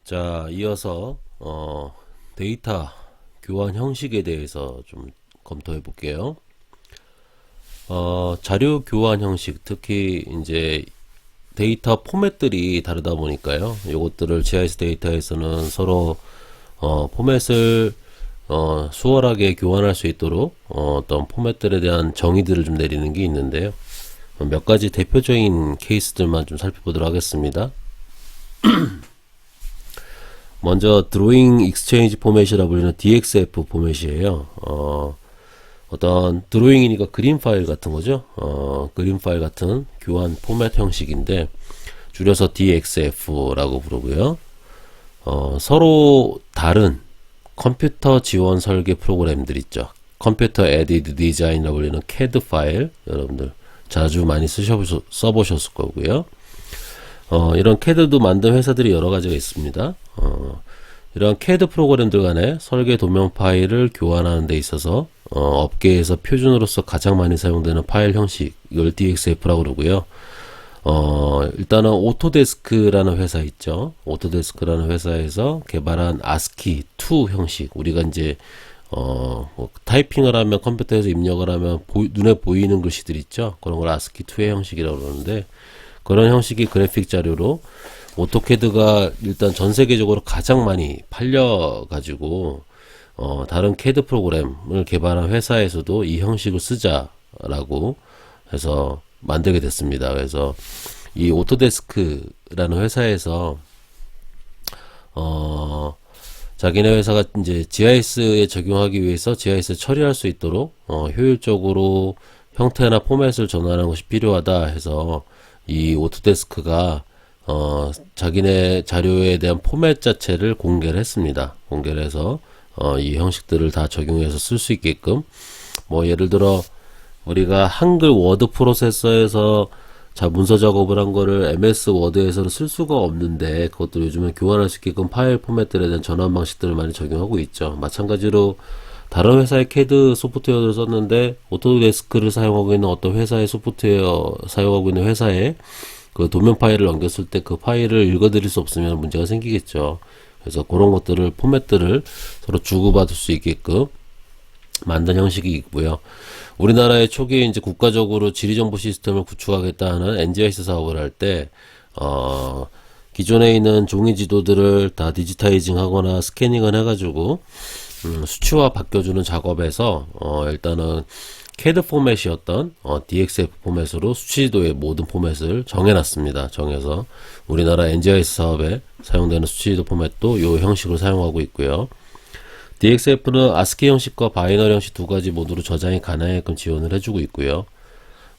자, 이어서 데이터 교환 형식에 대해서 좀 검토해 볼게요. 자료 교환 형식, 특히 이제 데이터 포맷들이 다르다 보니까요. 이것들을 GIS 데이터에서는 서로 포맷을 수월하게 교환할 수 있도록 어떤 포맷들에 대한 정의들을 좀 내리는 게 있는데요. 몇 가지 대표적인 케이스들만 좀 살펴보도록 하겠습니다. 먼저 드로잉 익스체인지 포맷이라 불리는 DXF 포맷이에요. 어떤 드로잉이니까 그림 파일 같은 거죠. 그림 파일 같은 교환 포맷 형식인데 줄여서 DXF라고 부르고요. 서로 다른 컴퓨터 지원 설계 프로그램들 있죠. 컴퓨터 에디드 디자인이라고 불리는 CAD 파일, 여러분들 자주 많이 써보셨을 거고요. 이런 CAD도 만든 회사들이 여러 가지가 있습니다. 이런 CAD 프로그램들 간의 설계 도면 파일을 교환하는 데 있어서 업계에서 표준으로서 가장 많이 사용되는 파일 형식, 이걸 DXF라고 그러고요. 일단은 오토데스크라는 회사 있죠. 오토데스크라는 회사에서 개발한 ASCII2 형식, 우리가 이제 뭐 타이핑을 하면, 컴퓨터에서 입력을 하면 눈에 보이는 글씨들 있죠. 그런 걸 ASCII2의 형식이라고 그러는데, 그런 형식이 그래픽 자료로 오토캐드가 일단 전 세계적으로 가장 많이 팔려 가지고 다른 캐드 프로그램을 개발한 회사에서도 이 형식을 쓰자라고 해서 만들게 됐습니다. 그래서 이 오토데스크라는 회사에서 자기네 회사가 이제 GIS에 적용하기 위해서 GIS에 처리할 수 있도록 효율적으로 형태나 포맷을 전환하는 것이 필요하다 해서 이 오토데스크가 자기네 자료에 대한 포맷 자체를 공개를 했습니다. 공개를 해서 이 형식들을 다 적용해서 쓸 수 있게끔, 뭐 예를 들어 우리가 한글 워드 프로세서에서 문서 작업을 한 거를 MS 워드에서는 쓸 수가 없는데, 그것도 요즘에 교환할 수 있게끔 파일 포맷들에 대한 전환 방식들을 많이 적용하고 있죠. 마찬가지로 다른 회사의 CAD 소프트웨어를 썼는데 오토데스크를 사용하고 있는 어떤 회사의 소프트웨어 사용하고 있는 회사에 그 도면 파일을 넘겼을 때 그 파일을 읽어드릴 수 없으면 문제가 생기겠죠. 그래서 그런 것들을, 포맷들을 서로 주고받을 수 있게끔 만든 형식이 있고요. 우리나라의 초기에 이제 국가적으로 지리정보 시스템을 구축하겠다 하는 NGIS 사업을 할 때, 기존에 있는 종이 지도들을 다 디지타이징 하거나 스캐닝을 해가지고, 수치화 바뀌어주는 작업에서, 일단은 CAD 포맷이었던 DXF 포맷으로 수치지도의 모든 포맷을 정해놨습니다. 정해서 우리나라 NGIS 사업에 사용되는 수치지도 포맷도 이 형식으로 사용하고 있고요. DXF는 ASCII 형식과 바이너리 형식 두 가지 모두로 저장이 가능하게끔 지원을 해주고 있고요.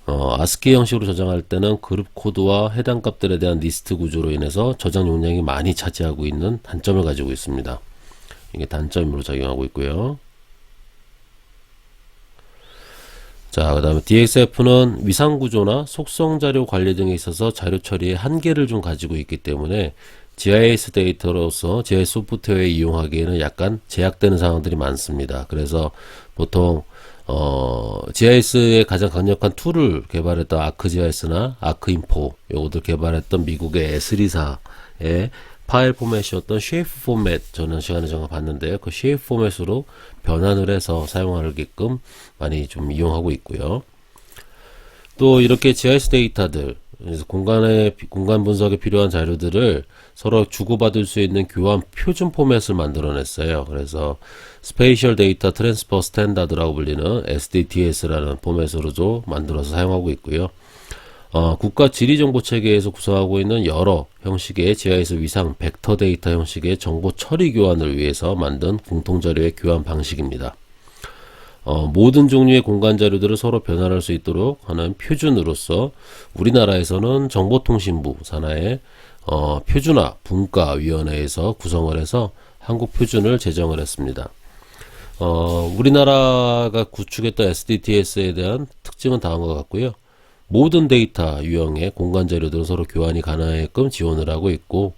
ASCII 형식으로 저장할 때는 그룹 코드와 해당 값들에 대한 리스트 구조로 인해서 저장 용량이 많이 차지하고 있는 단점을 가지고 있습니다. 이게 단점으로 작용하고 있고요. 자, 그 다음에 DXF는 위상구조나 속성자료 관리 등에 있어서 자료 처리의 한계를 좀 가지고 있기 때문에 GIS 데이터로서 GIS 소프트웨어에 이용하기에는 약간 제약되는 상황들이 많습니다. 그래서 보통 GIS의 가장 강력한 툴을 개발했던 아크GIS나 아크인포, 요것들 개발했던 미국의 에스리사의 파일 포맷이었던 쉐이프 포맷, 저는 시간에 잠깐 봤는데요. 그 쉐이프 포맷으로 변환을 해서 사용하게끔 많이 좀 이용하고 있고요. 또 이렇게 GIS 데이터들, 그래서 공간 분석에 필요한 자료들을 서로 주고받을 수 있는 교환 표준 포맷을 만들어냈어요. 그래서 스페이셜 데이터 트랜스퍼 스탠다드라고 불리는 SDTS라는 포맷으로도 만들어서 사용하고 있고요. 국가 지리정보체계에서 구성하고 있는 여러 형식의 GIS 위상 벡터 데이터 형식의 정보 처리 교환을 위해서 만든 공통자료의 교환 방식입니다. 모든 종류의 공간 자료들을 서로 변환할 수 있도록 하는 표준으로서 우리나라에서는 정보통신부 산하의 표준화 분과위원회에서 구성을 해서 한국 표준을 제정을 했습니다. 우리나라가 구축했던 SDTS에 대한 특징은 다음과 같고요. 모든 데이터 유형의 공간 자료들은 서로 교환이 가능하게끔 지원을 하고 있고,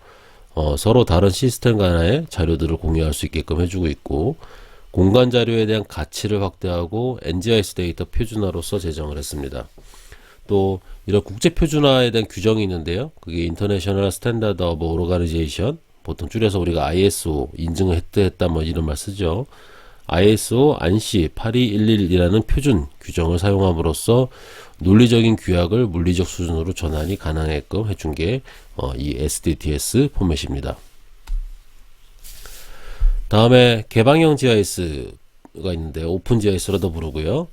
서로 다른 시스템 간의 자료들을 공유할 수 있게끔 해주고 있고, 공간 자료에 대한 가치를 확대하고 NGIS 데이터 표준화로서 제정을 했습니다. 또 이런 국제 표준화에 대한 규정이 있는데요. 그게 인터내셔널 스탠다드 오브 오르가니제이션 보통 줄여서 우리가 ISO 인증을 했다 뭐 이런 말 쓰죠. ISO ANSI 82111이라는 표준 규정을 사용함으로써 논리적인 규약을 물리적 수준으로 전환이 가능하게끔 해준 게 이 SDTS 포맷입니다. 다음에 개방형 GIS가 있는데 오픈 GIS라도 부르고요.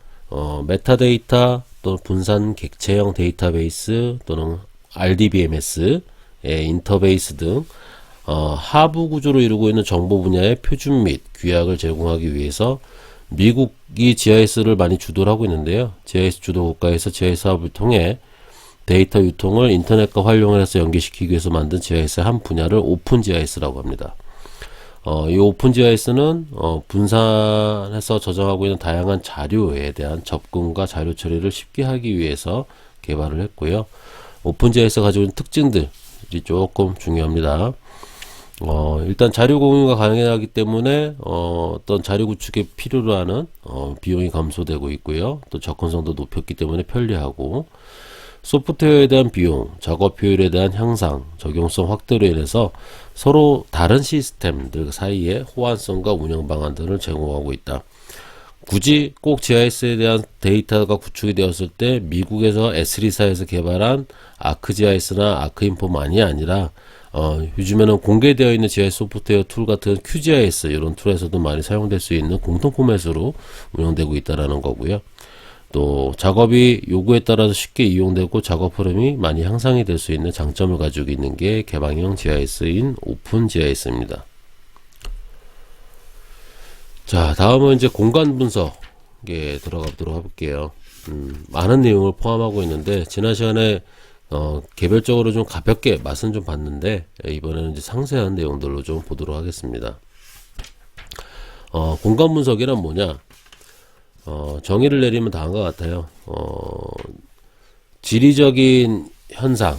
메타데이터 또는 분산 객체형 데이터베이스 또는 RDBMS 인터베이스 등 하부 구조로 이루고 있는 정보 분야의 표준 및 규약을 제공하기 위해서 미국이 GIS를 많이 주도를 하고 있는데요. GIS 주도 국가에서 GIS 사업을 통해 데이터 유통을 인터넷과 활용을 해서 연계시키기 위해서 만든 GIS의 한 분야를 오픈 GIS라고 합니다. 이 오픈 GIS는 분산해서 저장하고 있는 다양한 자료에 대한 접근과 자료 처리를 쉽게 하기 위해서 개발을 했고요. 오픈 GIS가 가지고 있는 특징들이 조금 중요합니다. 일단 자료 공유가 가능하기 때문에 어떤 자료 구축에 필요로 하는 비용이 감소되고 있고요. 또 접근성도 높였기 때문에 편리하고, 소프트웨어에 대한 비용, 작업 효율에 대한 향상, 적용성 확대로 인해서 서로 다른 시스템들 사이에 호환성과 운영 방안들을 제공하고 있다. 굳이 꼭 GIS에 대한 데이터가 구축이 되었을 때 미국에서 에스리사에서 개발한 아크GIS나 아크인포만이 아니라 요즘에는 공개되어 있는 GIS 소프트웨어 툴 같은 QGIS 이런 툴에서도 많이 사용될 수 있는 공통 포맷으로 운영되고 있다는 거고요. 또 작업이 요구에 따라서 쉽게 이용되고 작업 흐름이 많이 향상이 될 수 있는 장점을 가지고 있는 게 개방형 GIS인 오픈 GIS입니다. 자, 다음은 이제 공간 분석에 들어가도록 해볼게요. 많은 내용을 포함하고 있는데 지난 시간에 개별적으로 좀 가볍게 맛은 좀 봤는데 이번에는 이제 상세한 내용들로 좀 보도록 하겠습니다. 공간 분석이란 뭐냐? 정의를 내리면 다음과 같아요. 지리적인 현상,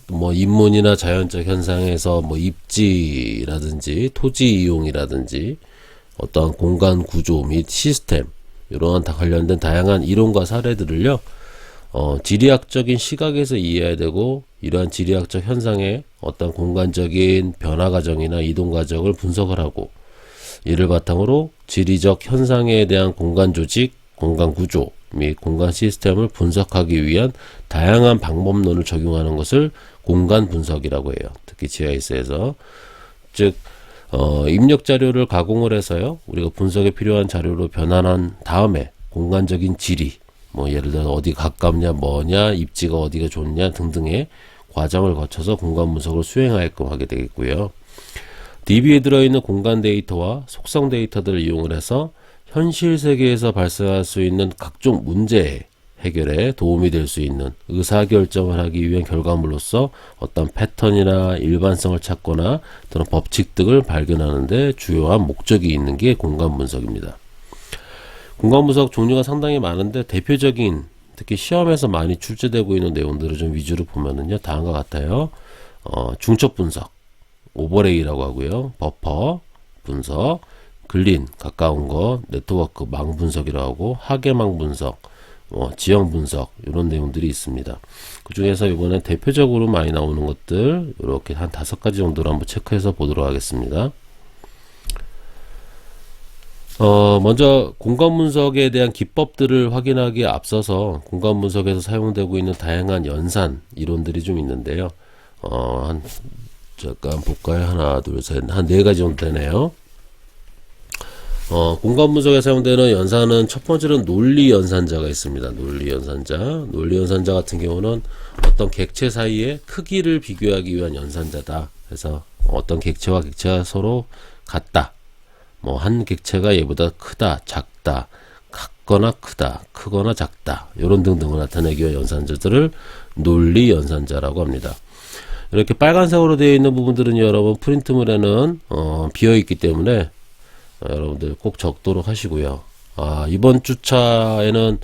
뭐 인문이나 자연적 현상에서 뭐 입지라든지 토지 이용이라든지 어떠한 공간 구조 및 시스템 이러한 다 관련된 다양한 이론과 사례들을요, 지리학적인 시각에서 이해해야 되고, 이러한 지리학적 현상의 어떤 공간적인 변화 과정이나 이동 과정을 분석을 하고, 이를 바탕으로 지리적 현상에 대한 공간 조직, 공간 구조 및 공간 시스템을 분석하기 위한 다양한 방법론을 적용하는 것을 공간 분석이라고 해요. 특히 GIS에서. 즉, 입력 자료를 가공을 해서요, 우리가 분석에 필요한 자료로 변환한 다음에 공간적인 지리, 뭐 예를 들어서 어디 가깝냐, 뭐냐, 입지가 어디가 좋냐 등등의 과정을 거쳐서 공간 분석을 수행하게끔 하게 되겠고요. DB에 들어있는 공간 데이터와 속성 데이터들을 이용을 해서 현실 세계에서 발생할 수 있는 각종 문제 해결에 도움이 될 수 있는 의사결정을 하기 위한 결과물로서 어떤 패턴이나 일반성을 찾거나 또는 법칙 등을 발견하는 데 주요한 목적이 있는 게 공간 분석입니다. 공간 분석 종류가 상당히 많은데 대표적인, 특히 시험에서 많이 출제되고 있는 내용들을 좀 위주로 보면은요, 다음과 같아요. 중첩 분석, 오버레이라고 하고요. 버퍼 분석, 근린, 가까운 거, 네트워크, 망 분석이라고 하고, 하계망 분석, 지형 분석, 이런 내용들이 있습니다. 그 중에서 이번에 대표적으로 많이 나오는 것들, 이렇게 한 5가지 정도로 한번 체크해서 보도록 하겠습니다. 먼저 공간 분석에 대한 기법들을 확인하기에 앞서서 공간 분석에서 사용되고 있는 다양한 연산 이론들이 좀 있는데요. 잠깐 볼까요? 하나, 둘, 셋, 한 4가지 정도 되네요. 공간 분석에 사용되는 연산은 첫 번째로는 논리 연산자가 있습니다. 논리 연산자. 논리 연산자 같은 경우는 어떤 객체 사이의 크기를 비교하기 위한 연산자다. 그래서 어떤 객체와 객체가 서로 같다. 뭐 한 객체가 얘보다 크다, 작다, 같거나 크다, 크거나 작다, 이런 등등을 나타내기 위한 연산자들을 논리 연산자라고 합니다. 이렇게 빨간색으로 되어 있는 부분들은 여러분 프린트물에는 비어 있기 때문에 여러분들 꼭 적도록 하시고요. 이번 주차에는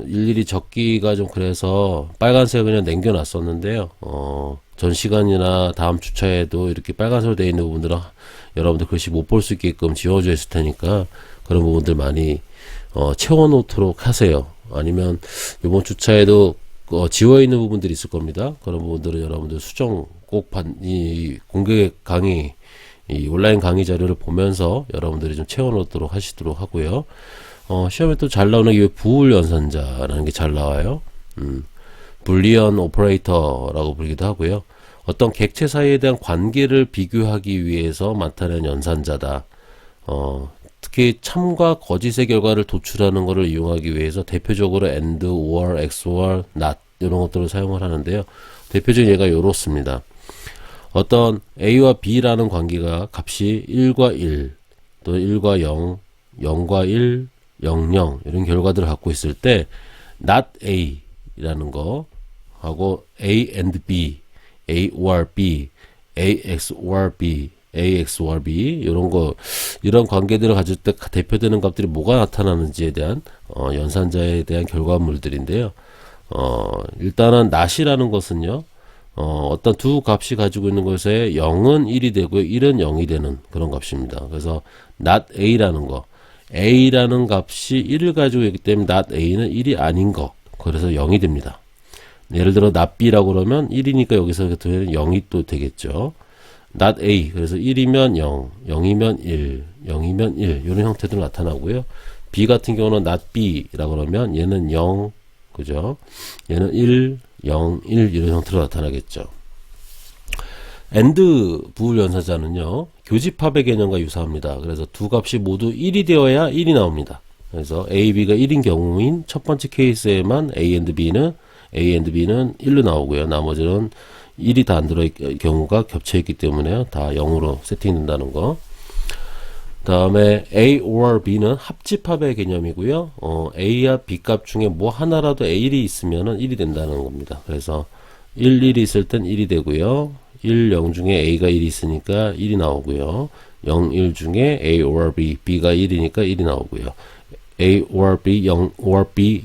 일일이 적기가 좀 그래서 빨간색 그냥 남겨놨었는데요. 전 시간이나 다음 주차에도 이렇게 빨간색으로 되어 있는 부분들은 여러분들 글씨 못 볼 수 있게끔 지워져 있을 테니까 그런 부분들 많이 채워놓도록 하세요. 아니면 이번 주차에도 지워 있는 부분들이 있을 겁니다. 그런 부분들은 여러분들 수정 꼭 이 공개 강의, 이 온라인 강의 자료를 보면서 여러분들이 좀 채워놓도록 하시도록 하고요. 시험에 또 잘 나오는 게 부울 연산자라는 게 잘 나와요. 불리언 오퍼레이터라고 부르기도 하고요. 어떤 객체 사이에 대한 관계를 비교하기 위해서 나타낸 연산자다. 특히 참과 거짓의 결과를 도출하는 것을 이용하기 위해서 대표적으로 AND, OR, XOR, NOT 이런 것들을 사용을 하는데요. 대표적인 예가 이렇습니다. 어떤 A와 B라는 관계가 값이 1과 1, 또 1과 0, 0과 1, 0, 0 이런 결과들을 갖고 있을 때 not A라는 거 하고 A and B, A or B, A XOR B, A XOR B 이런 관계들을 가질 때 대표되는 값들이 뭐가 나타나는지에 대한 연산자에 대한 결과물들인데요. 일단은 not이라는 것은요. 어떤 두 값이 가지고 있는 것에 0은 1이 되고요. 1은 0이 되는 그런 값입니다. 그래서 not A라는 거. A라는 값이 1을 가지고 있기 때문에 not A는 1이 아닌 거. 그래서 0이 됩니다. 예를 들어 not B라고 그러면 1이니까 여기서 0이 또 되겠죠. not A. 그래서 1이면 0, 0이면 1, 0이면 1 이런 형태도 나타나고요. B 같은 경우는 not B라고 그러면 얘는 0, 그죠? 얘는 1, 0, 1 이런 형태로 나타나겠죠. AND 부울 연산자는요. 교집합의 개념과 유사합니다. 그래서 두 값이 모두 1이 되어야 1이 나옵니다. 그래서 A, B가 1인 경우인 첫 번째 케이스에만 A and B는 1로 나오고요. 나머지는 1이 다 안 들어있는 경우가 겹쳐있기 때문에 다 0으로 세팅된다는 거. 다음에 A or B는 합집합의 개념이고요. A와 B 값 중에 뭐 하나라도 A1이 있으면 1이 된다는 겁니다. 그래서 1, 1이 있을 땐 1이 되고요. 1, 0 중에 A가 1이 있으니까 1이 나오고요. 0, 1 중에 A or B, B가 1이니까 1이 나오고요. A or B, 0 or B,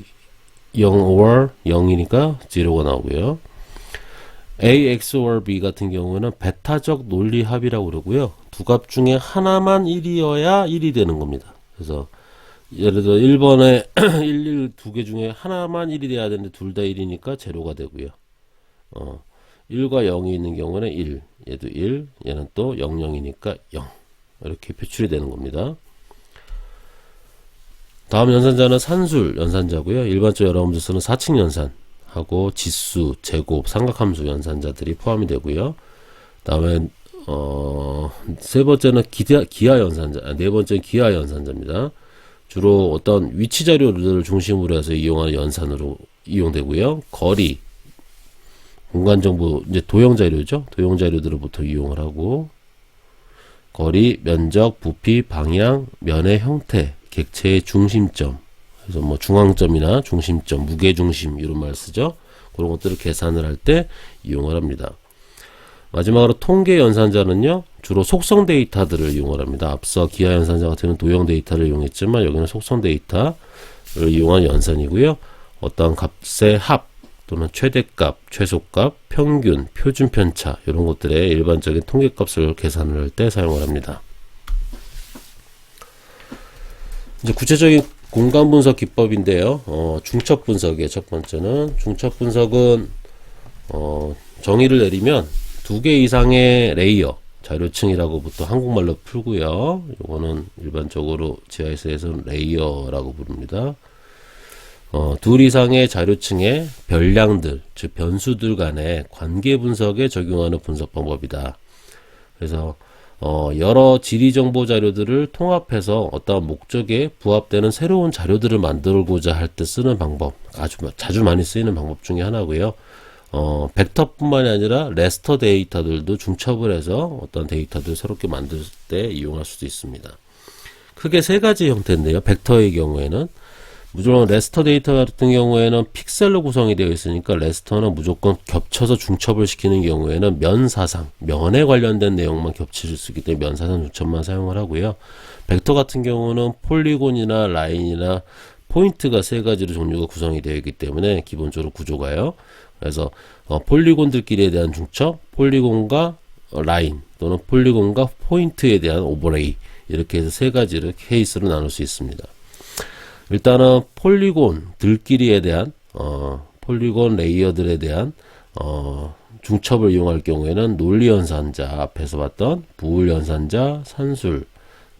0 or 0이니까 0가 나오고요. A, X or B 같은 경우는 베타적 논리 합이라고 그러고요. 두 값 중에 하나만 1이어야 1이 되는 겁니다. 그래서 예를 들어 1번에 1, 1 두 개 중에 하나만 1이 돼야 되는데 둘 다 1이니까 제로가 되고요. 1과 0이 있는 경우는 1, 얘도 1, 얘는 또 0, 0이니까 0 이렇게 표출이 되는 겁니다. 다음 연산자는 산술 연산자고요. 일반적으로 여러분들 쓰는 사칙 연산 하고 지수, 제곱, 삼각함수 연산자들이 포함이 되고요. 다음에 세 번째는 기하 연산자, 네 번째는 기하 연산자입니다. 주로 어떤 위치 자료들을 중심으로 해서 이용하는 연산으로 이용되고요. 거리, 공간 정보, 이제 도형 자료죠. 도형 자료들을 보통 이용을 하고 거리, 면적, 부피, 방향, 면의 형태, 객체의 중심점, 그래서 뭐 중앙점이나 중심점, 무게중심 이런 말 쓰죠. 그런 것들을 계산을 할 때 이용을 합니다. 마지막으로 통계 연산자는요. 주로 속성 데이터들을 이용을 합니다. 앞서 기하 연산자 같은 경우는 도형 데이터를 이용했지만 여기는 속성 데이터를 이용한 연산이고요. 어떤 값의 합 또는 최대값, 최소값, 평균, 표준 편차 이런 것들의 일반적인 통계값을 계산을 할 때 사용을 합니다. 이제 구체적인 공간 분석 기법인데요. 중첩 분석의 첫 번째는 중첩 분석은 정의를 내리면 두 개 이상의 레이어, 자료층이라고 보통 한국말로 풀고요. 이거는 일반적으로 GIS에서는 레이어라고 부릅니다. 둘 이상의 자료층의 별량들, 즉 변수들 간의 관계 분석에 적용하는 분석 방법이다. 그래서 여러 지리 정보 자료들을 통합해서 어떤 목적에 부합되는 새로운 자료들을 만들고자 할 때 쓰는 방법, 아주 자주 많이 쓰이는 방법 중에 하나고요. 벡터뿐만이 아니라 레스터 데이터들도 중첩을 해서 어떤 데이터들을 새롭게 만들 때 이용할 수도 있습니다. 크게 세 가지 형태인데요. 벡터의 경우에는 무조건 레스터 데이터 같은 경우에는 픽셀로 구성이 되어 있으니까 레스터는 무조건 겹쳐서 중첩을 시키는 경우에는 면사상, 면에 관련된 내용만 겹칠 수 있기 때문에 면사상 중첩만 사용을 하고요. 벡터 같은 경우는 폴리곤이나 라인이나 포인트가 세 가지로 종류가 구성이 되어 있기 때문에 기본적으로 구조가요. 그래서 폴리곤들끼리에 대한 중첩, 폴리곤과 라인 또는 폴리곤과 포인트에 대한 오버레이 이렇게 해서 세 가지를 케이스로 나눌 수 있습니다. 일단은 폴리곤들끼리에 대한 폴리곤 레이어들에 대한 중첩을 이용할 경우에는 논리연산자, 앞에서 봤던 부울연산자, 산술,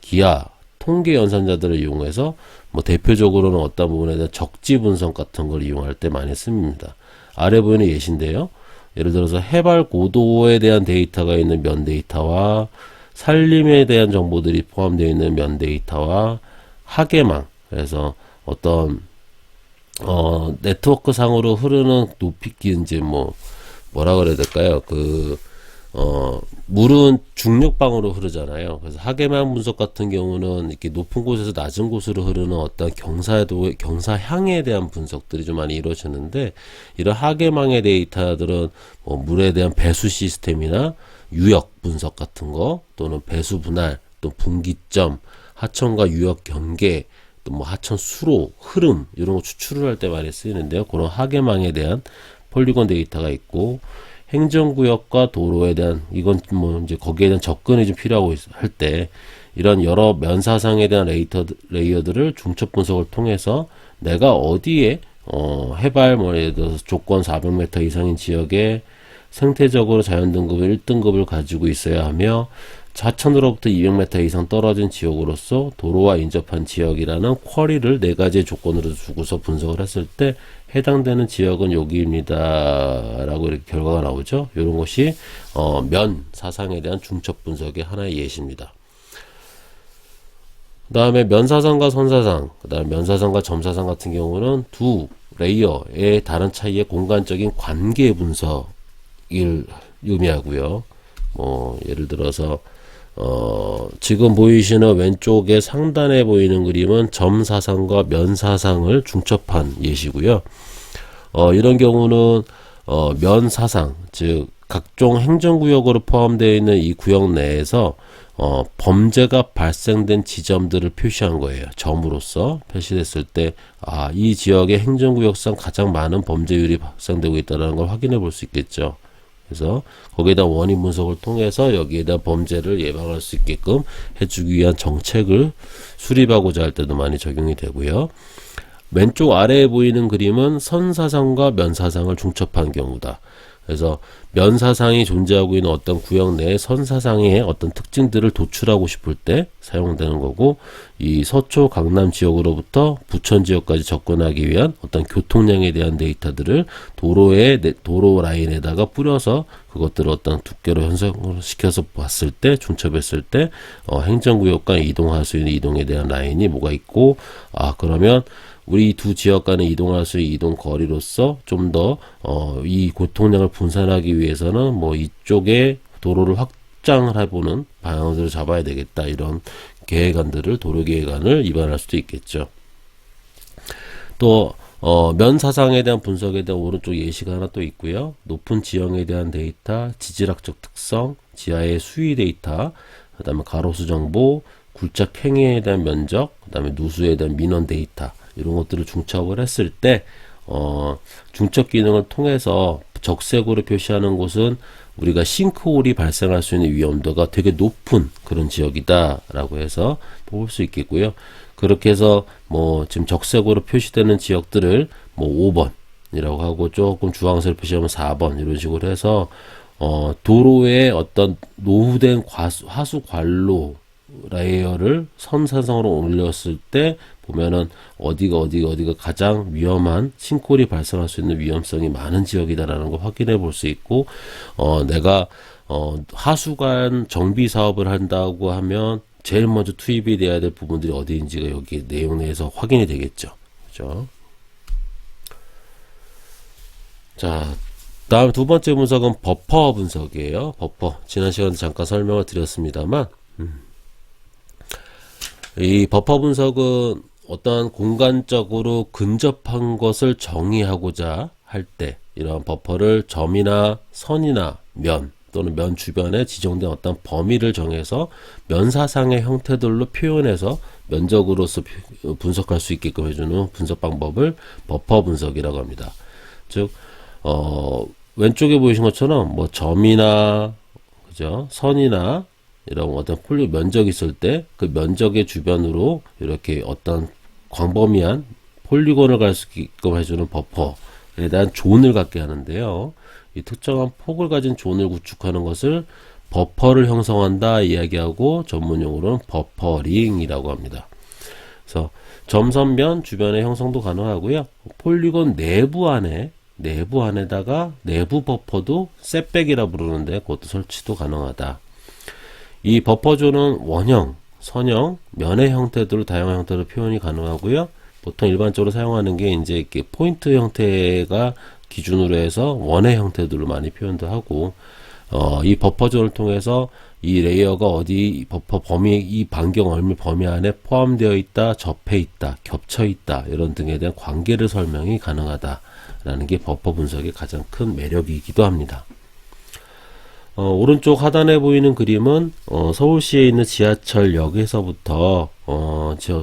기하, 통계 연산자들을 이용해서 뭐 대표적으로는 어떤 부분에 대한 적지 분석 같은 걸 이용할 때 많이 씁니다. 아래 보이는 예시인데요. 예를 들어서 해발 고도에 대한 데이터가 있는 면 데이터와 산림에 대한 정보들이 포함되어 있는 면 데이터와 하계망, 그래서 어떤 네트워크 상으로 흐르는 높이기, 이제 뭐라 그래야 될까요? 물은 중력방으로 흐르잖아요. 그래서 하계망 분석 같은 경우는 이렇게 높은 곳에서 낮은 곳으로 흐르는 어떤 경사향에 대한 분석들이 좀 많이 이루어지는데, 이런 하계망의 데이터들은 뭐 물에 대한 배수 시스템이나 유역 분석 같은 거, 또는 배수 분할, 또 분기점, 하천과 유역 경계, 또 뭐 하천 수로, 흐름, 이런 거 추출을 할 때 많이 쓰이는데요. 그런 하계망에 대한 폴리곤 데이터가 있고, 행정구역과 도로에 대한, 이건 뭐 이제 거기에 대한 접근이 좀 필요하고 할 때, 이런 여러 면사상에 대한 레이어들을 중첩 분석을 통해서 내가 어디에 해발 뭐 예를 들어서 조건 400m 이상인 지역에 생태적으로 자연등급을 1등급을 가지고 있어야 하며, 하천으로부터 200m 이상 떨어진 지역으로서 도로와 인접한 지역이라는 쿼리를 네 가지의 조건으로 주고서 분석을 했을 때 해당되는 지역은 여기입니다 라고 이렇게 결과가 나오죠. 이런 것이 면 사상에 대한 중첩 분석의 하나의 예시입니다. 그 다음에 면사상과 선사상, 그 다음에 면사상과 점사상 같은 경우는 두 레이어의 다른 차이의 공간적인 관계 분석을 의미하고요. 뭐 예를 들어서 지금 보이시는 왼쪽에 상단에 보이는 그림은 점사상과 면사상을 중첩한 예시고요. 이런 경우는 면사상, 즉 각종 행정구역으로 포함되어 있는 이 구역 내에서 범죄가 발생된 지점들을 표시한 거예요. 점으로서 표시됐을 때, 이 지역의 행정구역상 가장 많은 범죄율이 발생되고 있다는 걸 확인해 볼 수 있겠죠. 그래서 거기에다 원인 분석을 통해서 여기에다 범죄를 예방할 수 있게끔 해주기 위한 정책을 수립하고자 할 때도 많이 적용이 되고요. 왼쪽 아래에 보이는 그림은 선사상과 면사상을 중첩한 경우다. 그래서 면사상이 존재하고 있는 어떤 구역 내에 선사상의 어떤 특징들을 도출하고 싶을 때 사용되는 거고, 이 서초 강남 지역으로부터 부천 지역까지 접근하기 위한 어떤 교통량에 대한 데이터들을 도로 라인에다가 뿌려서 그것들을 어떤 두께로 형성을 시켜서 봤을 때, 중첩했을 때 행정구역과 이동할 수 있는 이동에 대한 라인이 뭐가 있고, 그러면 우리 두 지역 간에 이동할 수 있는 이동 거리로서 좀 더 이 교통량을 분산하기 위해서는 뭐 이쪽에 도로를 확장을 해보는 방향들을 잡아야 되겠다, 이런 계획안들을, 도로 계획안을 입안할 수도 있겠죠. 또 면사상에 대한 분석에 대한 오른쪽 예시가 하나 또 있고요. 높은 지형에 대한 데이터, 지질학적 특성, 지하의 수위 데이터, 그 다음에 가로수 정보, 굴착 행위에 대한 면적, 그 다음에 누수에 대한 민원 데이터, 이런 것들을 중첩을 했을 때 중첩 기능을 통해서 적색으로 표시하는 곳은 우리가 싱크홀이 발생할 수 있는 위험도가 되게 높은 그런 지역이다 라고 해서 볼 수 있겠고요. 그렇게 해서 뭐 지금 적색으로 표시되는 지역들을 뭐 5번이라고 하고, 조금 주황색으로 표시하면 4번, 이런 식으로 해서 도로에 어떤 노후된 하수 관로 레이어를 선사상으로 올렸을 때 보면은 어디가 가장 위험한 싱크홀이 발생할 수 있는 위험성이 많은 지역이다라는 걸 확인해 볼 수 있고, 내가 하수관 정비 사업을 한다고 하면 제일 먼저 투입이 돼야 될 부분들이 어디인지가 여기 내용 내에서 확인이 되겠죠. 그죠? 자, 다음 두 번째 분석은 버퍼 분석이에요. 버퍼. 지난 시간에 잠깐 설명을 드렸습니다만, 이 버퍼 분석은 어떠한 공간적으로 근접한 것을 정의하고자 할 때 이러한 버퍼를 점이나 선이나 면 또는 면 주변에 지정된 어떤 범위를 정해서 면사상의 형태들로 표현해서 면적으로서 분석할 수 있게끔 해주는 분석 방법을 버퍼 분석이라고 합니다. 즉 왼쪽에 보이신 것처럼 뭐 점이나 그죠, 선이나 이런 어떤 폴리 면적이 있을 때 그 면적의 주변으로 이렇게 어떤 광범위한 폴리곤을 갈 수 있게끔 해주는 버퍼, 대한 존을 갖게 하는데요. 이 특정한 폭을 가진 존을 구축하는 것을 버퍼를 형성한다 이야기하고 전문용어로는 버퍼링이라고 합니다. 그래서 점선면 주변의 형성도 가능하고요. 폴리곤 내부안에다가 내부 버퍼도 셋백이라 부르는데 그것도 설치도 가능하다. 이 버퍼존은 원형, 선형, 면의 형태들로 다양한 형태로 표현이 가능하고요. 보통 일반적으로 사용하는 게 이제 이렇게 포인트 형태가 기준으로 해서 원의 형태들로 많이 표현도 하고, 이 버퍼존을 통해서 이 레이어가 어디 버퍼 범위, 이 반경 얼마 범위 안에 포함되어 있다, 접해 있다, 겹쳐 있다, 이런 등에 대한 관계를 설명이 가능하다라는 게 버퍼 분석의 가장 큰 매력이기도 합니다. 오른쪽 하단에 보이는 그림은 서울시에 있는 지하철역에서부터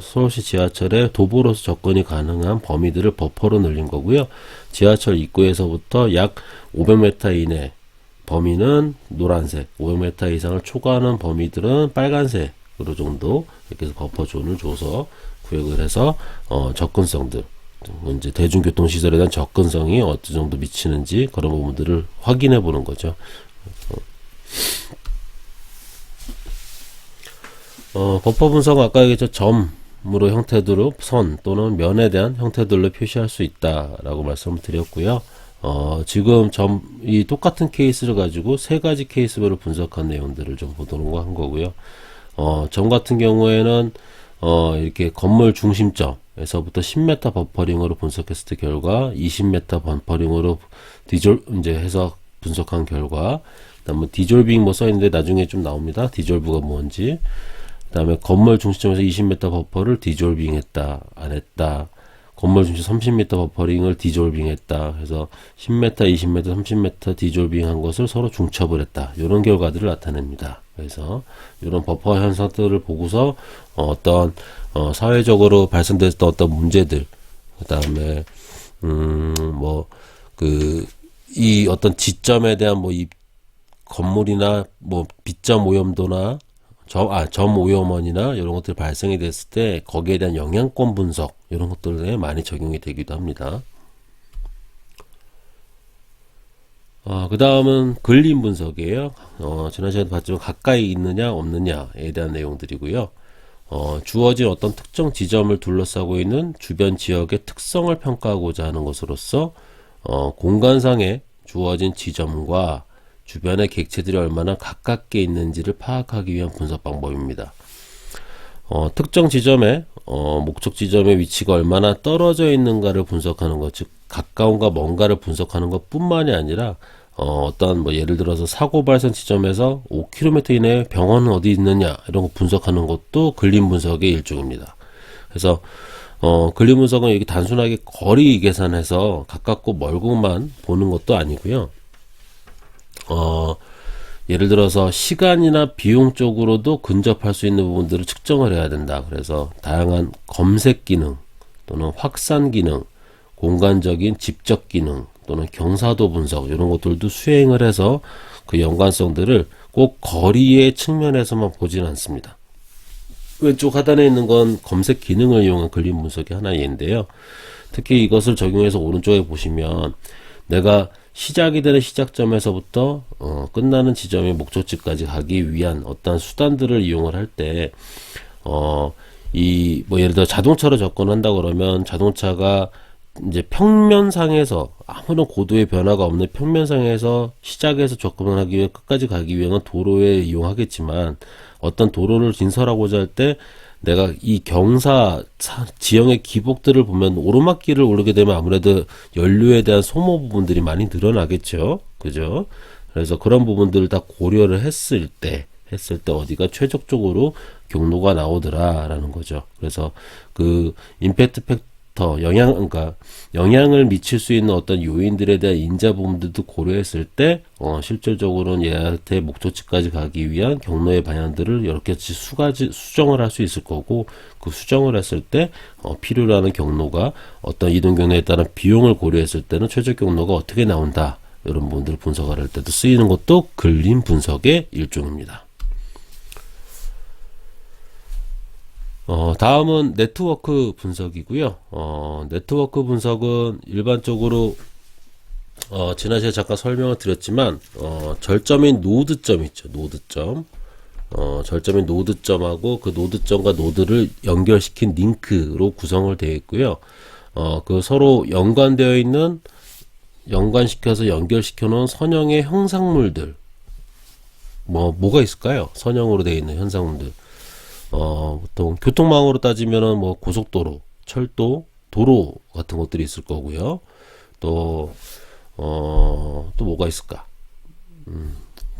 서울시 지하철에 도보로서 접근이 가능한 범위들을 버퍼로 늘린 거고요. 지하철 입구에서부터 약 500m 이내 범위는 노란색, 500m 이상을 초과하는 범위들은 빨간색으로 정도 이렇게 해서 버퍼존을 줘서 구역을 해서 접근성들, 이제 대중교통시설에 대한 접근성이 어느 정도 미치는지 그런 부분들을 확인해 보는 거죠. 버퍼 분석은 아까 얘기했죠. 점으로 형태들로 선 또는 면에 대한 형태들로 표시할 수 있다라고 말씀을 드렸고요. 지금 이 똑같은 케이스를 가지고 세 가지 케이스별로 분석한 내용들을 좀 보도록 한 거고요. 점 같은 경우에는 이렇게 건물 중심점에서부터 10m 버퍼링으로 분석했을 때 결과, 20m 버퍼링으로 이제 해서 분석한 결과, 그다음에 디졸빙 뭐 써있는데 나중에 좀 나옵니다. 디졸브가 뭔지. 그다음에 건물 중심점에서 20m 버퍼를 디졸빙 했다, 안 했다. 건물 중심 30m 버퍼링을 디졸빙 했다. 그래서 10m, 20m, 30m 디졸빙 한 것을 서로 중첩을 했다. 이런 결과들을 나타냅니다. 그래서 이런 버퍼 현상들을 보고서 어떤 사회적으로 발생됐던 어떤 문제들, 그다음에 이 어떤 지점에 대한 이 건물이나 빛점 오염도나 점 오염원이나 이런 것들이 발생이 됐을 때 거기에 대한 영향권 분석, 이런 것들에 많이 적용이 되기도 합니다. 그 다음은 근림 분석이에요. 지난 시간에 봤지만 가까이 있느냐 없느냐에 대한 내용들이고요. 주어진 어떤 특정 지점을 둘러싸고 있는 주변 지역의 특성을 평가하고자 하는 것으로서 공간상에 주어진 지점과 주변의 객체들이 얼마나 가깝게 있는지를 파악하기 위한 분석 방법입니다. 특정 지점에 목적 지점의 위치가 얼마나 떨어져 있는가를 분석하는 것, 즉 가까운가 먼가를 분석하는 것 뿐만이 아니라 어떤 예를 들어서 사고 발생 지점에서 5km 이내에 병원은 어디 있느냐, 이런 거 분석하는 것도 근림 분석의 일종입니다. 그래서 근림 분석은 이렇게 단순하게 거리 계산해서 가깝고 멀고만 보는 것도 아니고요. 예를 들어서 시간이나 비용 쪽으로도 근접할 수 있는 부분들을 측정을 해야 된다. 그래서 다양한 검색 기능 또는 확산 기능, 공간적인 집적 기능 또는 경사도 분석, 이런 것들도 수행을 해서 그 연관성들을 꼭 거리의 측면에서만 보지는 않습니다. 왼쪽 하단에 있는 건 검색 기능을 이용한 근림 분석의 하나의 예인데요. 특히 이것을 적용해서 오른쪽에 보시면 내가 시작이 되는 시작점에서부터 끝나는 지점의 목적지까지 가기 위한 어떤 수단들을 이용을 할 때 예를 들어 자동차로 접근한다 그러면 자동차가 이제 평면상에서 아무런 고도의 변화가 없는 평면상에서 시작해서 접근을 하기 위해 끝까지 가기 위해는 도로에 이용하겠지만, 어떤 도로를 진설하고자 할 때 내가 이 경사 지형의 기복들을 보면 오르막길을 오르게 되면 아무래도 연료에 대한 소모 부분들이 많이 늘어나겠죠. 그죠? 그래서 그런 부분들을 다 고려를 했을 때 어디가 최적적으로 경로가 나오더라라는 거죠. 그래서 그 임팩트 팩터 영향을 미칠 수 있는 어떤 요인들에 대한 인자 부분들도 고려했을 때 실질적으로는 얘한테 목적지까지 가기 위한 경로의 방향들을 여러 가지 수정을 할 수 있을 거고, 그 수정을 했을 때 필요로 하는 경로가 어떤 이동 경로에 따른 비용을 고려했을 때는 최적 경로가 어떻게 나온다, 이런 부분들을 분석할 때도 쓰이는 것도 근림 분석의 일종입니다. 다음은 네트워크 분석이고요. 네트워크 분석은 일반적으로 지난 시간에 잠깐 설명을 드렸지만, 절점인 노드점 있죠. 노드점. 절점인 노드점하고 그 노드점과 노드를 연결시킨 링크로 구성을 되어 있고요. 그 서로 연관되어 있는, 연관시켜서 연결시켜 놓은 선형의 형상물들. 뭐가 있을까요? 선형으로 되어 있는 현상물들. 보통 교통망으로 따지면은 뭐 고속도로, 철도, 도로 같은 것들이 있을 거고요. 또, 또 뭐가 있을까?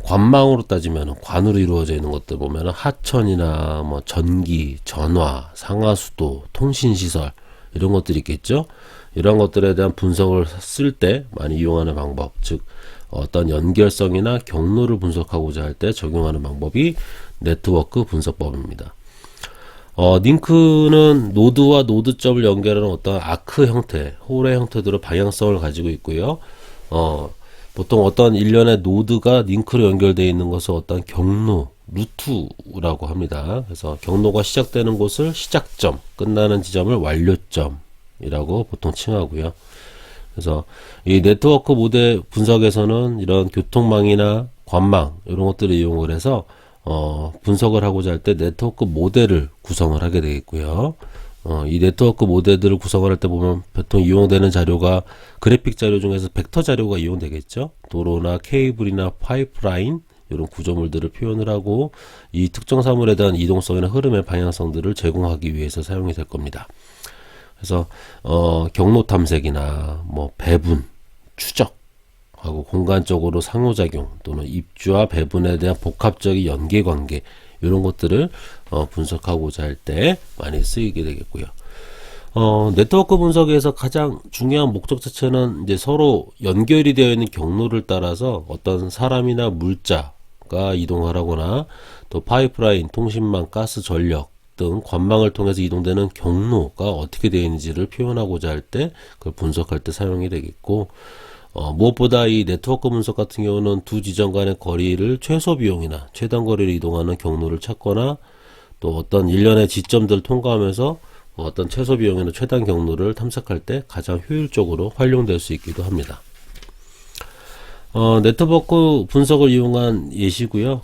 관망으로 따지면 관으로 이루어져 있는 것들 보면 하천이나 뭐 전기, 전화, 상하수도, 통신시설 이런 것들이 있겠죠. 이런 것들에 대한 분석을 쓸 때 많이 이용하는 방법, 즉 어떤 연결성이나 경로를 분석하고자 할 때 적용하는 방법이 네트워크 분석법입니다. 링크는 노드와 노드점을 연결하는 어떤 아크 형태, 홀의 형태대로 방향성을 가지고 있고요. 보통 어떤 일련의 노드가 링크로 연결되어 있는 것을 어떤 경로, 루트라고 합니다. 그래서 경로가 시작되는 곳을 시작점, 끝나는 지점을 완료점이라고 보통 칭하고요. 그래서 이 네트워크 모델 분석에서는 이런 교통망이나 관망 이런 것들을 이용을 해서 분석을 하고자 할 때 네트워크 모델을 구성을 하게 되겠고요. 이 네트워크 모델들을 구성을 할 때 보면 보통 이용되는 자료가 그래픽 자료 중에서 벡터 자료가 이용되겠죠. 도로나 케이블이나 파이프라인 이런 구조물들을 표현을 하고 이 특정 사물에 대한 이동성이나 흐름의 방향성들을 제공하기 위해서 사용이 될 겁니다. 그래서 경로 탐색이나 뭐 배분, 추적 하고 공간적으로 상호작용 또는 입주와 배분에 대한 복합적인 연계관계 이런 것들을 분석하고자 할 때 많이 쓰이게 되겠고요. 네트워크 분석에서 가장 중요한 목적 자체는 이제 서로 연결이 되어 있는 경로를 따라서 어떤 사람이나 물자가 이동하거나 또 파이프라인, 통신망, 가스, 전력 등 관망을 통해서 이동되는 경로가 어떻게 되어 있는지를 표현하고자 할 때 그걸 분석할 때 사용이 되겠고, 무엇보다 이 네트워크 분석 같은 경우는 두 지점 간의 거리를 최소 비용이나 최단 거리를 이동하는 경로를 찾거나 또 어떤 일련의 지점들을 통과하면서 어떤 최소 비용이나 최단 경로를 탐색할 때 가장 효율적으로 활용될 수 있기도 합니다. 네트워크 분석을 이용한 예시고요.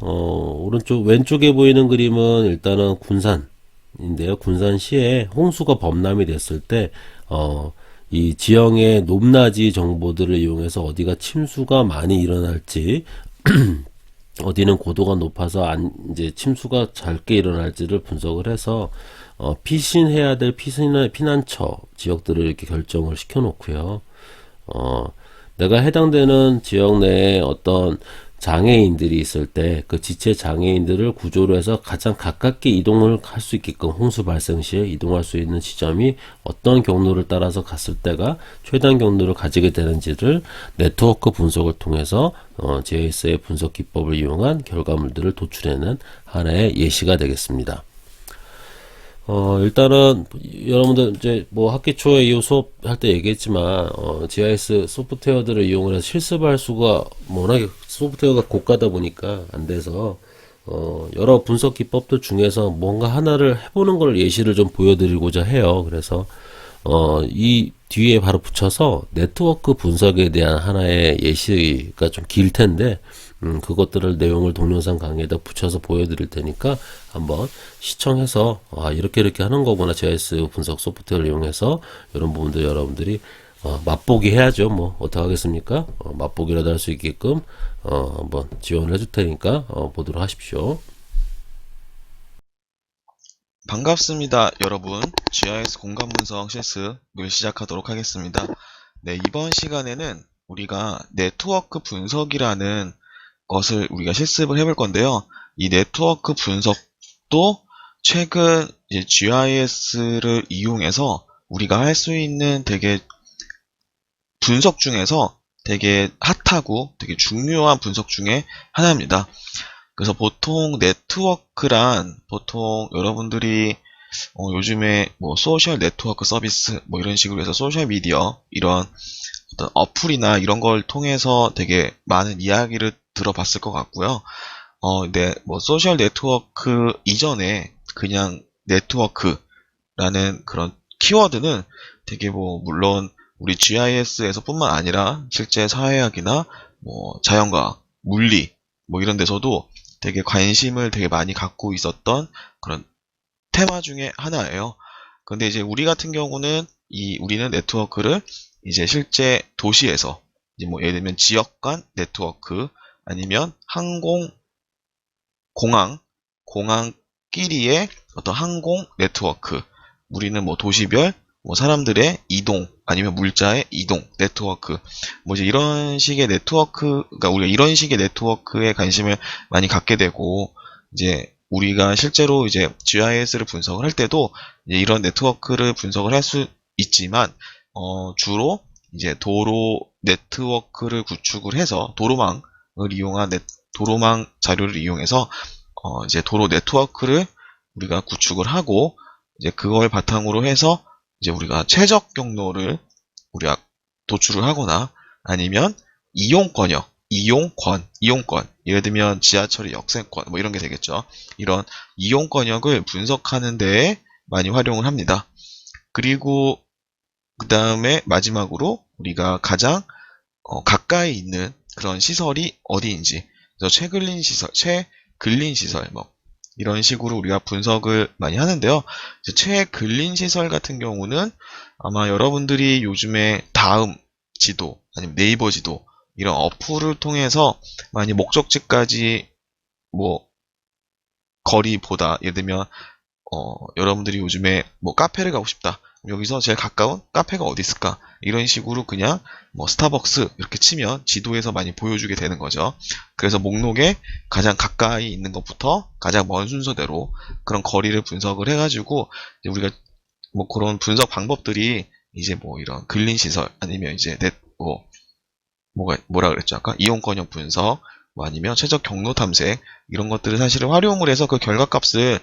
왼쪽에 보이는 그림은 일단은 군산인데요. 군산시에 홍수가 범람이 됐을 때, 이 지형의 높낮이 정보들을 이용해서 어디가 침수가 많이 일어날지, 어디는 고도가 높아서 이제 침수가 짧게 일어날지를 분석을 해서, 피신해야 될 피난처 지역들을 이렇게 결정을 시켜 놓고요. 내가 해당되는 지역 내에 어떤 장애인들이 있을 때 그 지체 장애인들을 구조로 해서 가장 가깝게 이동을 할 수 있게끔 홍수 발생 시에 이동할 수 있는 지점이 어떤 경로를 따라서 갔을 때가 최단 경로를 가지게 되는지를 네트워크 분석을 통해서 GIS의 분석 기법을 이용한 결과물들을 도출해낸 하나의 예시가 되겠습니다. 일단은 여러분들 이제 뭐 학기 초에 이 수업할 때 얘기했지만 GIS 소프트웨어들을 이용을 해서 실습할 수가 워낙에 소프트웨어가 고가다 보니까 안 돼서 여러 분석 기법들 중에서 뭔가 하나를 해보는 걸 예시를 좀 보여드리고자 해요. 그래서 이 뒤에 바로 붙여서 네트워크 분석에 대한 하나의 예시가 좀 길 텐데 그것들을 내용을 동영상 강의에다 붙여서 보여드릴 테니까 한번 시청해서 이렇게 하는 거구나 GIS 분석 소프트웨어를 이용해서 이런 부분들 여러분들이 맛보기 해야죠. 뭐 어떡하겠습니까? 맛보기라도 할 수 있게끔 한번 지원을 해줄 테니까 보도록 하십시오. 반갑습니다, 여러분. GIS 공간 분석 실습을 시작하도록 하겠습니다. 네, 이번 시간에는 우리가 네트워크 분석이라는 것을 우리가 실습을 해볼 건데요. 이 네트워크 분석도 최근 이제 GIS를 이용해서 우리가 할 수 있는 되게 분석 중에서 되게 핫하고 되게 중요한 분석 중에 하나입니다. 그래서 보통 네트워크란 보통 여러분들이 요즘에 뭐 소셜 네트워크 서비스 뭐 이런 식으로 해서 소셜 미디어 이런 어떤 어플이나 이런 걸 통해서 되게 많은 이야기를 들어봤을 것 같고요. 네, 뭐 소셜 네트워크 이전에 그냥 네트워크라는 그런 키워드는 되게 뭐 물론 우리 GIS에서 뿐만 아니라 실제 사회학이나 뭐 자연과학, 물리 뭐 이런 데서도 되게 관심을 되게 많이 갖고 있었던 그런 테마 중에 하나예요. 근데 이제 우리 같은 경우는 우리는 네트워크를 이제 실제 도시에서 이제 뭐 예를 들면 지역 간 네트워크 아니면 공항끼리의 어떤 항공 네트워크, 우리는 뭐 도시별 뭐 사람들의 이동 아니면 물자의 이동 네트워크 뭐 이제 이런 식의 네트워크, 그러니까 우리가 이런 식의 네트워크에 관심을 많이 갖게 되고, 이제 우리가 실제로 이제 GIS를 분석을 할 때도 이제 이런 네트워크를 분석을 할 수 있지만 주로 이제 도로 네트워크를 구축을 해서 도로망을 이용한 도로망 자료를 이용해서 이제 도로 네트워크를 우리가 구축을 하고, 이제 그걸 바탕으로 해서 이제 우리가 최적 경로를 우리가 도출을 하거나, 아니면 이용권, 예를 들면 지하철의 역세권 뭐 이런 게 되겠죠. 이런 이용권역을 분석하는 데에 많이 활용을 합니다. 그리고 그 다음에 마지막으로 우리가 가장 가까이 있는 그런 시설이 어디인지, 그래서 최근린 시설, 뭐 이런 식으로 우리가 분석을 많이 하는데요. 최근린 시설 같은 경우는 아마 여러분들이 요즘에 다음 지도 아니면 네이버 지도 이런 어플을 통해서 많이 목적지까지 뭐 거리보다, 예를 들면 여러분들이 요즘에 뭐 카페를 가고 싶다. 여기서 제일 가까운 카페가 어디 있을까? 이런 식으로 그냥 뭐 스타벅스 이렇게 치면 지도에서 많이 보여주게 되는 거죠. 그래서 목록에 가장 가까이 있는 것부터 가장 먼 순서대로 그런 거리를 분석을 해가지고, 이제 우리가 뭐 그런 분석 방법들이 이제 뭐 이런 근린 시설 아니면 이제 뭐라 그랬죠? 아까 이용권역 분석, 뭐 아니면 최적 경로 탐색 이런 것들을 사실은 활용을 해서 그 결과값을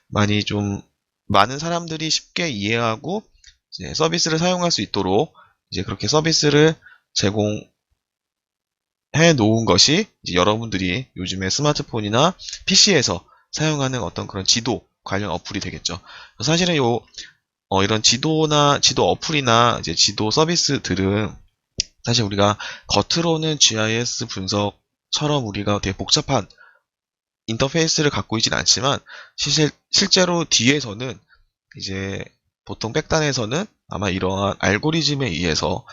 많이 좀 많은 사람들이 쉽게 이해하고 이제 서비스를 사용할 수 있도록 이제 그렇게 서비스를 제공해 놓은 것이 이제 여러분들이 요즘에 스마트폰이나 PC에서 사용하는 어떤 그런 지도 관련 어플이 되겠죠. 사실은 이런 지도 어플이나 이제 지도 서비스들은 사실 우리가 겉으로는 GIS 분석처럼 우리가 되게 복잡한 인터페이스를 갖고 있진 않지만, 실제로 뒤에서는 이제 보통 백단에서는 아마 이러한 알고리즘에 의해서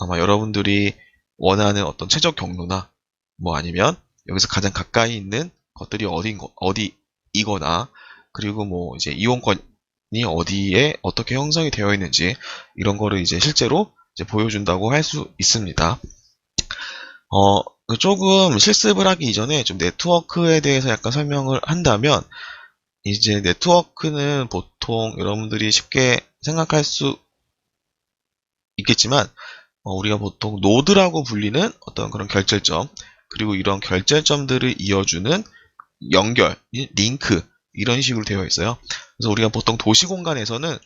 아마 여러분들이 원하는 어떤 최적 경로나 뭐 아니면 여기서 가장 가까이 있는 것들이 어디이거나, 그리고 뭐 이제 이용권이 어디에 어떻게 형성이 되어 있는지 이런 거를 이제 실제로 이제 보여준다고 할 수 있습니다. 조금 실습을 하기 이전에 좀 네트워크에 대해서 약간 설명을 한다면, 이제 네트워크는 보통 여러분들이 쉽게 생각할 수 있겠지만, 우리가 보통 노드라고 불리는 어떤 그런 결절점, 그리고 이런 결절점들을 이어주는 연결, 링크, 이런 식으로 되어 있어요. 그래서 우리가 보통 도시 공간에서는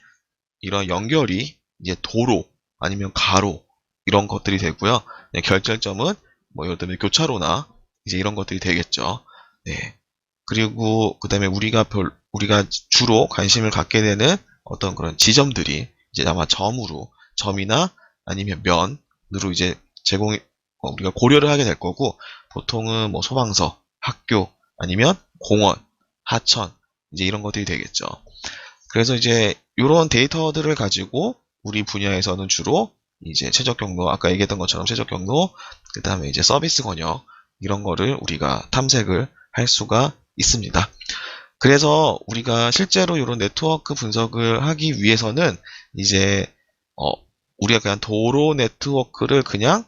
이런 연결이 이제 도로, 아니면 가로, 이런 것들이 되고요. 네, 결절점은 뭐 예를 들면 교차로나 이제 이런 것들이 되겠죠. 네. 그리고 그 다음에 우리가 주로 관심을 갖게 되는 어떤 그런 지점들이 이제 아마 점이나 아니면 면으로 이제 우리가 고려를 하게 될 거고, 보통은 뭐 소방서, 학교, 아니면 공원, 하천, 이제 이런 것들이 되겠죠. 그래서 이제 이런 데이터들을 가지고 우리 분야에서는 주로 이제 최적 경로, 아까 얘기했던 것처럼 최적 경로, 그 다음에 이제 서비스 권역, 이런 거를 우리가 탐색을 할 수가 있습니다. 그래서 우리가 실제로 이런 네트워크 분석을 하기 위해서는 이제 우리가 그냥 도로 네트워크를 그냥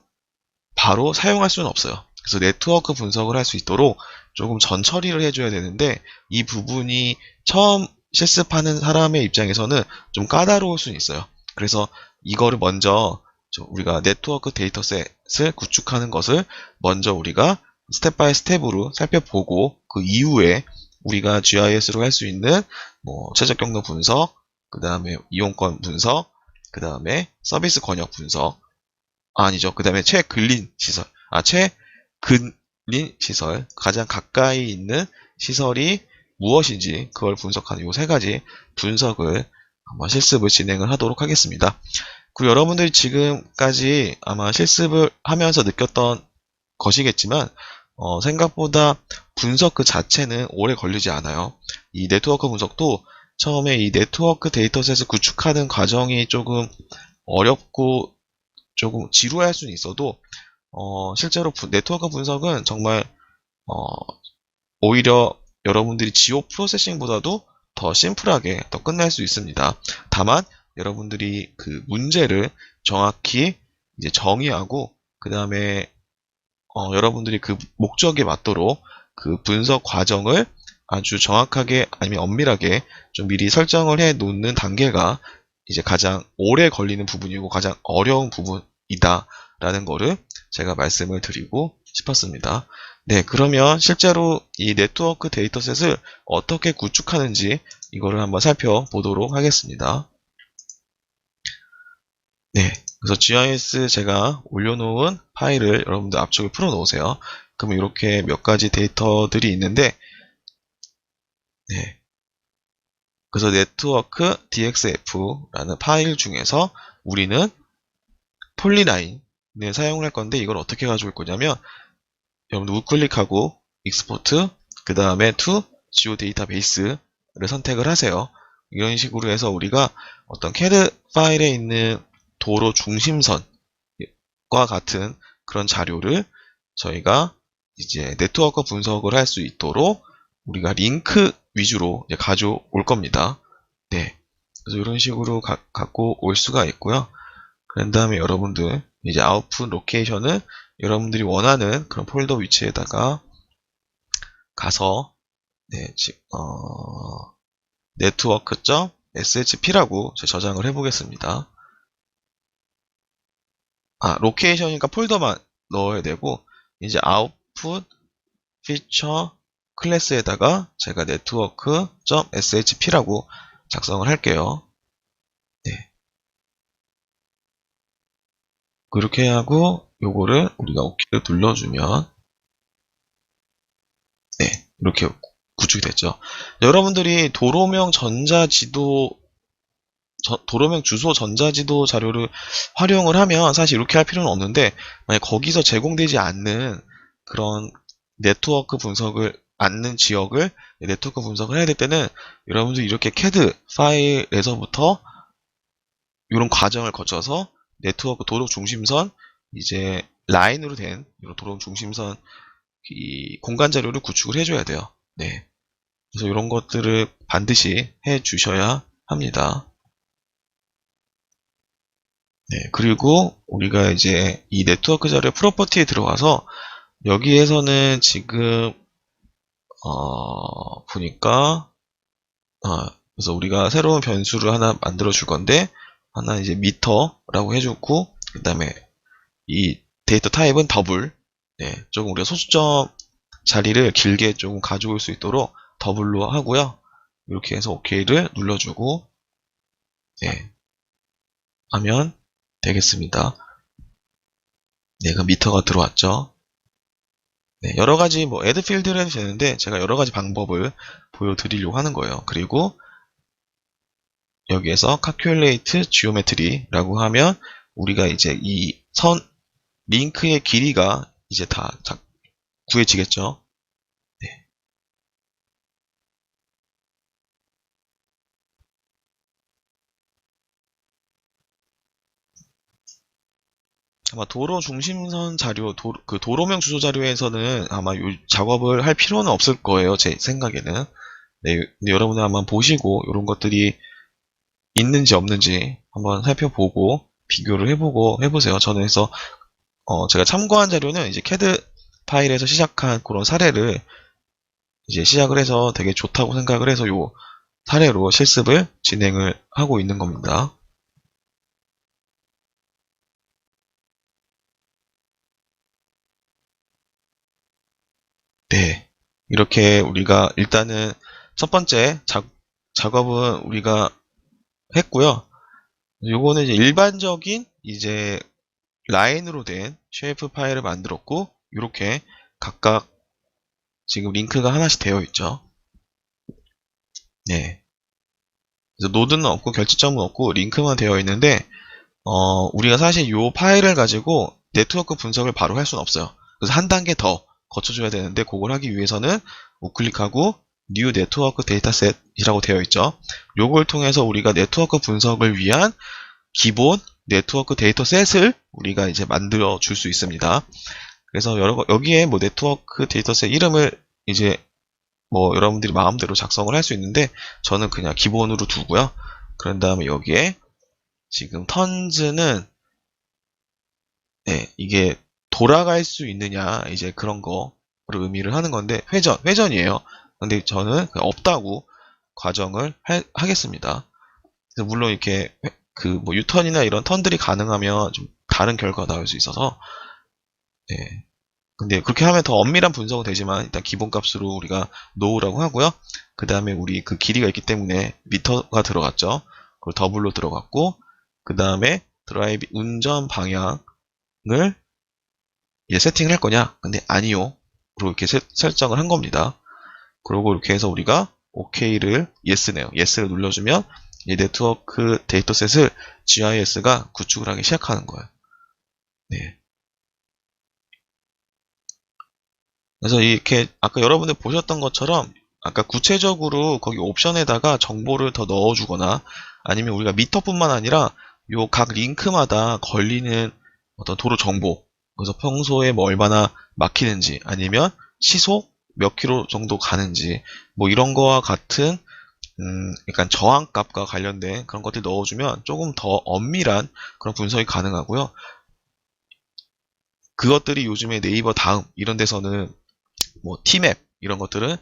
바로 사용할 수는 없어요. 그래서 네트워크 분석을 할 수 있도록 조금 전 처리를 해줘야 되는데, 이 부분이 처음 실습하는 사람의 입장에서는 좀 까다로울 수는 있어요. 그래서 이거를 먼저 우리가 네트워크 데이터셋을 구축하는 것을 먼저 우리가 스텝 바이 스텝으로 살펴보고, 그 이후에 우리가 GIS로 할 수 있는 뭐 최적 경로 분석, 그 다음에 이용권 분석, 그 다음에 서비스 권역 분석, 아니죠. 그 다음에 최근린 시설, 가장 가까이 있는 시설이 무엇인지 그걸 분석하는 요 세 가지 분석을 한번 실습을 진행을 하도록 하겠습니다. 그리고 여러분들이 지금까지 아마 실습을 하면서 느꼈던 것이겠지만, 생각보다 분석 그 자체는 오래 걸리지 않아요. 이 네트워크 분석도 처음에 이 네트워크 데이터셋을 구축하는 과정이 조금 어렵고 조금 지루할 수는 있어도, 실제로 네트워크 분석은 정말, 어, 오히려 여러분들이 지오 프로세싱보다도 더 심플하게 더 끝낼 수 있습니다. 다만, 여러분들이 그 문제를 정확히 이제 정의하고, 그 다음에 여러분들이 그 목적에 맞도록 그 분석 과정을 아주 정확하게 아니면 엄밀하게 좀 미리 설정을 해 놓는 단계가 이제 가장 오래 걸리는 부분이고 가장 어려운 부분이다라는 거를 제가 말씀을 드리고 싶었습니다. 네, 그러면 실제로 이 네트워크 데이터셋을 어떻게 구축하는지 이거를 한번 살펴보도록 하겠습니다. 네, 그래서 GIS 제가 올려놓은 파일을 여러분들 앞쪽에 풀어 놓으세요. 그러면 이렇게 몇 가지 데이터들이 있는데, 네, 그래서 네트워크 DXF라는 파일 중에서 우리는 폴리라인을 사용을 할 건데 이걸 어떻게 가져올 거냐면 여러분들 우클릭하고 익스포트 그 다음에 to geo데이터베이스를 선택을 하세요. 이런 식으로 해서 우리가 어떤 CAD 파일에 있는 도로 중심선과 같은 그런 자료를 저희가 이제 네트워크 분석을 할 수 있도록 우리가 링크 위주로 이제 가져올 겁니다. 네. 그래서 이런 식으로 갖고 올 수가 있고요. 그런 다음에 여러분들 이제 아웃풋 로케이션은 여러분들이 원하는 그런 폴더 위치에다가 가서 네, network.shp라고 저장을 해보겠습니다. 로케이션이니까 폴더만 넣어야 되고 이제 아웃풋 피처 클래스에다가 제가 network.shp라고 작성을 할게요. 네. 그렇게 하고 요거를 우리가 OK를 눌러주면 네, 이렇게 구축이 됐죠. 여러분들이 도로명 주소 전자지도 자료를 활용을 하면 사실 이렇게 할 필요는 없는데 만약 거기서 제공되지 않는 그런 네트워크 분석을 않는 지역을 네트워크 분석을 해야 될 때는 여러분들이 이렇게 CAD 파일에서부터 이런 과정을 거쳐서 네트워크 도로 중심선 이제 라인으로 된 이런 도로 중심선 이 공간 자료를 구축을 해줘야 돼요. 네. 그래서 이런 것들을 반드시 해 주셔야 합니다. 네. 그리고 우리가 이제 이 네트워크 자료 프로퍼티에 들어가서 여기에서는 지금 보니까 그래서 우리가 새로운 변수를 하나 만들어 줄 건데 하나 이제 미터라고 해주고 그 다음에 이 데이터 타입은 더블. 네, 조금 우리가 소수점 자리를 길게 조금 가져올 수 있도록 더블로 하고요. 이렇게 해서 OK를 눌러주고 네, 하면 되겠습니다. 네, 그 미터가 들어왔죠. 네, 여러 가지 뭐 애드 필드를 해도 되는데 제가 여러 가지 방법을 보여드리려고 하는 거예요. 그리고 여기에서 calculate geometry라고 하면 우리가 이제 이 링크의 길이가 이제 다 구해지겠죠. 네. 아마 도로 중심선 자료, 그 도로명 주소 자료에서는 아마 요 작업을 할 필요는 없을 거예요. 제 생각에는. 네, 근데 여러분들 한번 보시고 이런 것들이 있는지 없는지 한번 살펴보고 비교를 해보고 해보세요. 저는 그래서 제가 참고한 자료는 이제 CAD 파일에서 시작한 그런 사례를 이제 시작을 해서 되게 좋다고 생각을 해서 요 사례로 실습을 진행을 하고 있는 겁니다. 네. 이렇게 우리가 일단은 첫 번째 작업은 우리가 했고요. 요거는 이제 일반적인 이제 라인으로 된 쉐이프 파일을 만들었고 이렇게 각각 지금 링크가 하나씩 되어 있죠. 네. 그래서 노드는 없고 결지점은 없고 링크만 되어 있는데 우리가 사실 이 파일을 가지고 네트워크 분석을 바로 할 수는 없어요. 그래서 한 단계 더 거쳐줘야 되는데, 그걸 하기 위해서는 우클릭하고 New Network Dataset이라고 되어 있죠. 요걸 통해서 우리가 네트워크 분석을 위한 기본 네트워크 데이터셋을 우리가 이제 만들어 줄 수 있습니다. 그래서 여기에 뭐 네트워크 데이터셋 이름을 이제 뭐 여러분들이 마음대로 작성을 할 수 있는데, 저는 그냥 기본으로 두고요. 그런 다음에 여기에 지금 턴즈는 이게 돌아갈 수 있느냐, 이제 그런 거를 의미를 하는 건데, 회전이에요. 근데 저는 그냥 없다고 과정을 하겠습니다. 그래서 물론 이렇게 그 뭐 유턴이나 이런 턴들이 가능하면 좀 다른 결과가 나올 수 있어서, 네. 근데 그렇게 하면 더 엄밀한 분석은 되지만, 일단 기본값으로 우리가 노우라고 하고요. 그 다음에 우리 그 길이가 있기 때문에 미터가 들어갔죠. 그리고 더블로 들어갔고, 그 다음에 드라이브 운전 방향을 이제 세팅을 할 거냐? 근데 아니요. 그리고 이렇게 설정을 한 겁니다. 그리고 이렇게 해서 우리가 OK를 예스네요. 예스를 눌러주면 이 네트워크 데이터셋을 GIS가 구축을 하기 시작하는 거예요. 네. 그래서 이렇게 아까 여러분들 보셨던 것처럼, 아까 구체적으로 거기 옵션에다가 정보를 더 넣어주거나, 아니면 우리가 미터뿐만 아니라 요 각 링크마다 걸리는 어떤 도로 정보, 그래서 평소에 뭐 얼마나 막히는지, 아니면 시속 몇 킬로 정도 가는지, 뭐 이런 거와 같은 약간 저항값과 관련된 그런 것들 넣어주면 조금 더 엄밀한 그런 분석이 가능하고요. 그것들이 요즘에 네이버 다음 이런 데서는 뭐 티맵 이런 것들은,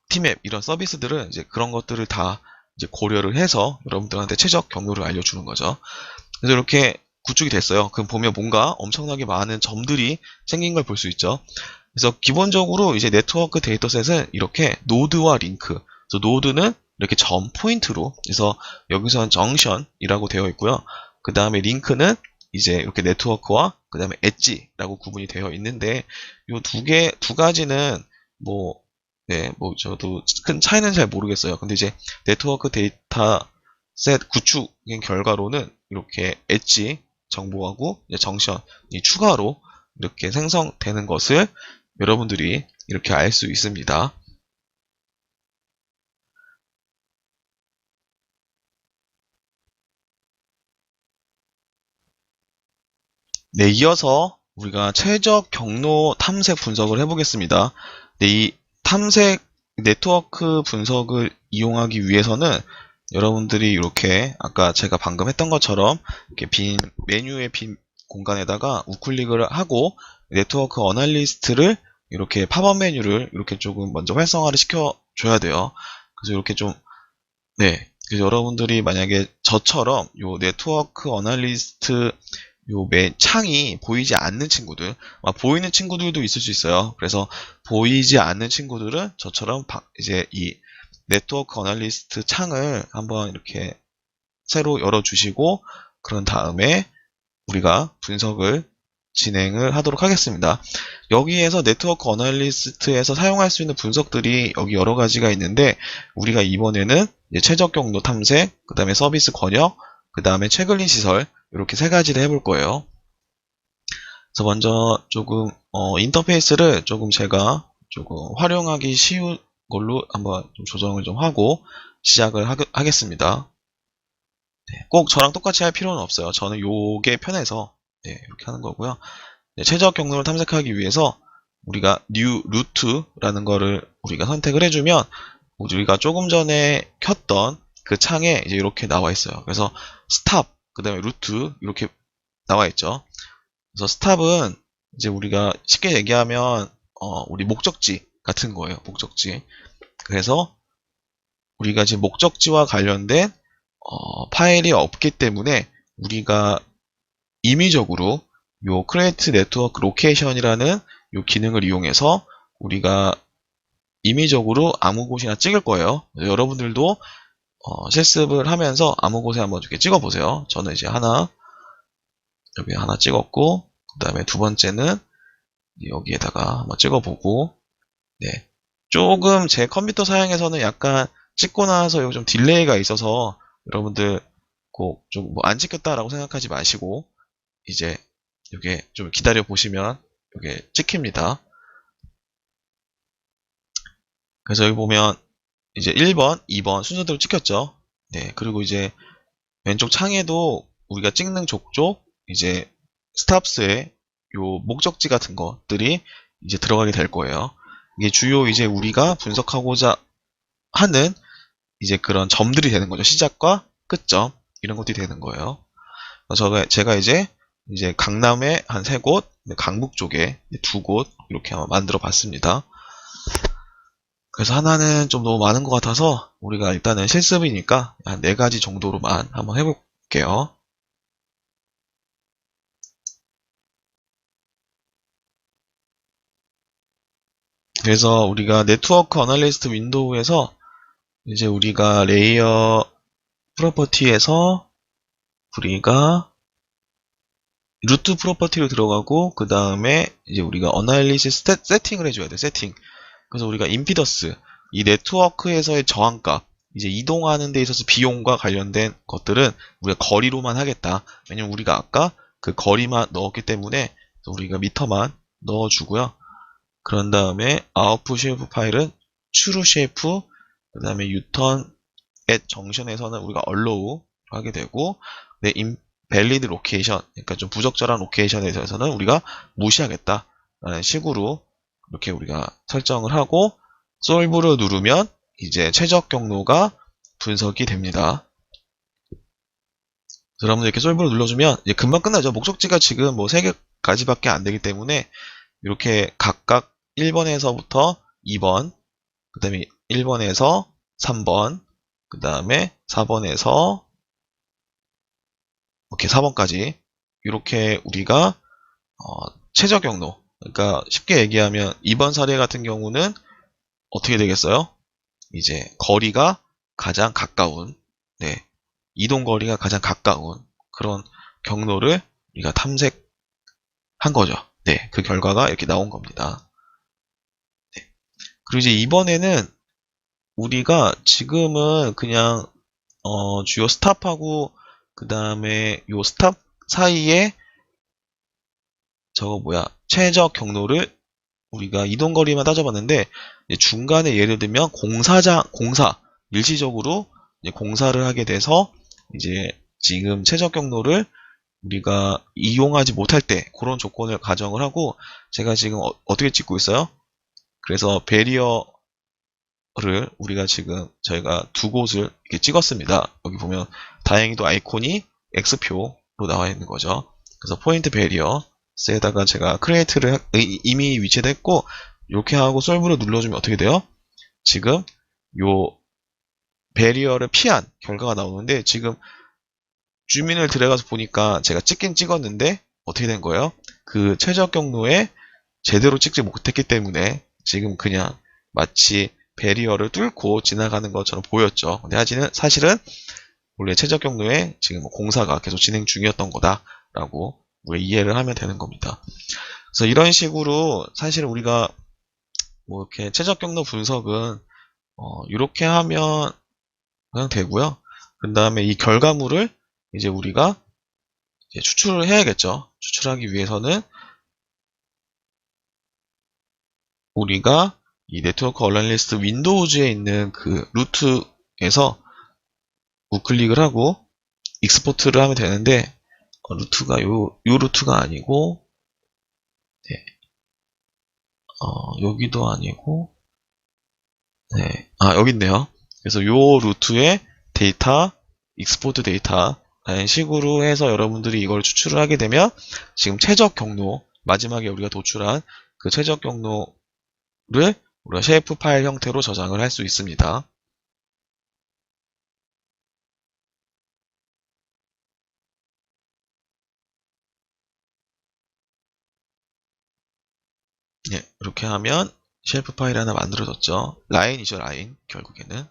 티맵 이런 서비스들은 이제 그런 것들을 다 이제 고려를 해서 여러분들한테 최적 경로를 알려주는 거죠. 그래서 이렇게 구축이 됐어요. 그럼 보면 뭔가 엄청나게 많은 점들이 생긴 걸 볼 수 있죠. 그래서 기본적으로 이제 네트워크 데이터셋은 이렇게 노드와 링크. 그래서 노드는 이렇게 점 포인트로, 그래서 여기서는 정션이라고 되어 있고요. 그 다음에 링크는 이제 이렇게 네트워크와 그 다음에 엣지라고 구분이 되어 있는데, 요 두 가지는 뭐, 네, 뭐 저도 큰 차이는 잘 모르겠어요. 근데 이제 네트워크 데이터 셋 구축의 결과로는 이렇게 엣지 정보하고 정션이 추가로 이렇게 생성되는 것을 여러분들이 이렇게 알 수 있습니다. 네, 이어서 우리가 최적 경로 탐색 분석을 해보겠습니다. 네, 이 탐색 네트워크 분석을 이용하기 위해서는 여러분들이 이렇게 아까 제가 방금 했던 것처럼 이렇게 메뉴의 빈 공간에다가 우클릭을 하고 네트워크 어널리스트를 이렇게 팝업 메뉴를 이렇게 조금 먼저 활성화를 시켜줘야 돼요. 그래서 이렇게 좀, 네. 그래서 여러분들이 만약에 저처럼 요 네트워크 어널리스트 요 창이 보이지 않는 친구들, 보이는 친구들도 있을 수 있어요. 그래서 보이지 않는 친구들은 저처럼 이제 이 네트워크 어널리스트 창을 한번 이렇게 새로 열어주시고, 그런 다음에 우리가 분석을 진행을 하도록 하겠습니다. 여기에서 네트워크 어널리스트에서 사용할 수 있는 분석들이 여기 여러 가지가 있는데, 우리가 이번에는 최적 경로 탐색, 그 다음에 서비스 권역, 그 다음에 최근린 시설, 이렇게 세 가지를 해볼 거예요. 그래서 먼저 조금 인터페이스를 조금 제가 조금 활용하기 쉬운 걸로 한번 좀 조정을 좀 하고 시작을 하겠습니다. 네, 꼭 저랑 똑같이 할 필요는 없어요. 저는 요게 편해서 이렇게 하는 거고요. 최적 경로를 탐색하기 위해서 우리가 new route라는 거를 우리가 선택을 해주면, 우리가 조금 전에 켰던 그 창에 이제 이렇게 나와 있어요. 그래서 stop, 그 다음에 route 이렇게 나와 있죠. 그래서 스탑은 이제 우리가 쉽게 얘기하면 우리 목적지 같은 거예요. 목적지. 그래서 우리가 지금 목적지와 관련된 파일이 없기 때문에 우리가 임의적으로 요 create network location이라는 요 기능을 이용해서 우리가 임의적으로 아무 곳이나 찍을 거예요. 여러분들도 실습을 하면서 아무 곳에 한번 이렇게 찍어 보세요. 저는 이제 여기 하나 찍었고, 그 다음에 두 번째는 여기에다가 한번 찍어보고, 네. 조금 제 컴퓨터 사양에서는 약간 찍고 나서 좀 딜레이가 있어서 여러분들 꼭 좀 뭐 안 찍혔다라고 생각하지 마시고 이제 이게 좀 기다려 보시면 이게 찍힙니다. 그래서 여기 보면 이제 1번, 2번 순서대로 찍혔죠. 네, 그리고 이제 왼쪽 창에도 우리가 찍는 족족 이제 스탑스의 요 목적지 같은 것들이 이제 들어가게 될 거예요. 이게 주요 이제 우리가 분석하고자 하는 이제 그런 점들이 되는 거죠. 시작과 끝점 이런 것들이 되는 거예요. 그래서 제가 이제 강남에 한 3곳, 강북 쪽에 2곳 이렇게 한번 만들어 봤습니다. 그래서 하나는 좀 너무 많은 것 같아서 우리가 일단은 실습이니까 한 4가지 정도로만 한번 해볼게요. 그래서 우리가 네트워크 어널리스트 윈도우에서 이제 우리가 레이어 프로퍼티에서 우리가 루트 프로퍼티로 들어가고 그 다음에 이제 우리가 어널리시스 세팅을 해줘야 돼요. 세팅. 그래서 우리가 임피더스 이 네트워크에서의 저항값 이제 이동하는 데 있어서 비용과 관련된 것들은 우리가 거리로만 하겠다. 왜냐면 우리가 아까 그 거리만 넣었기 때문에 우리가 미터만 넣어주고요. 그런 다음에 아웃풋 쉐이프 파일은 추루 쉐이프 그 다음에 유턴 at 정션에서는 우리가 allow 하게 되고 네, invalid location 그러니까 좀 부적절한 로케이션에 대해서는 우리가 무시하겠다 라는 식으로 이렇게 우리가 설정을 하고 솔브를 누르면 이제 최적 경로가 분석이 됩니다. 여러분들 이렇게 솔브를 눌러주면 이제 금방 끝나죠. 목적지가 지금 뭐 3개까지밖에 안 되기 때문에 이렇게 각각 1번에서부터 2번, 그 다음에 1번에서 3번, 그 다음에 4번에서 이렇게 4번까지 이렇게 우리가 최저 경로 그러니까 쉽게 얘기하면 이번 사례 같은 경우는 어떻게 되겠어요? 이제 거리가 가장 가까운 네, 이동 거리가 가장 가까운 그런 경로를 우리가 탐색한 거죠. 네, 그 결과가 이렇게 나온 겁니다. 네. 그리고 이제 이번에는 우리가 지금은 그냥 주요 스탑하고 그 다음에 요 스탑 사이에 저거 뭐야 최적 경로를 우리가 이동거리만 따져봤는데 중간에 예를 들면 공사 일시적으로 공사를 하게 돼서 이제 지금 최적 경로를 우리가 이용하지 못할 때 그런 조건을 가정을 하고 제가 지금 어떻게 찍고 있어요? 그래서 베리어를 우리가 지금 저희가 2곳을 이렇게 찍었습니다. 여기 보면 다행히도 아이콘이 X표로 나와 있는 거죠. 그래서 포인트 베리어에다가 제가 크리에이트를 이미 위치했고 이렇게 하고 솔브를 눌러주면 어떻게 돼요? 지금 요 베리어를 피한 결과가 나오는데 지금 주민을 들어가서 보니까 제가 찍긴 찍었는데 어떻게 된 거예요? 그 최적 경로에 제대로 찍지 못했기 때문에 지금 그냥 마치 베리어를 뚫고 지나가는 것처럼 보였죠. 근데 사실은 원래 최적 경로에 지금 공사가 계속 진행 중이었던 거다라고 우리가 이해를 하면 되는 겁니다. 그래서 이런 식으로 사실 우리가 뭐 이렇게 최적 경로 분석은 이렇게 하면 그냥 되고요. 그 다음에 이 결과물을 이제 우리가 이제 추출을 해야겠죠. 추출하기 위해서는 우리가 이 네트워크 어널리스트 윈도우즈에 있는 그 루트에서 우클릭을 하고 익스포트를 하면 되는데 루트가 요 루트가 아니고 네. 여기도 아니고 네. 여기 있네요. 그래서 요 루트에 데이터 익스포트 데이터 라는 식으로 해서 여러분들이 이걸 추출을 하게 되면 지금 최적 경로 마지막에 우리가 도출한 그 최적 경로를 우리가 쉐이프 파일 형태로 저장을 할 수 있습니다. 네, 이렇게 하면 쉐이프 파일 하나 만들어졌죠. 라인이죠, 라인. 결국에는.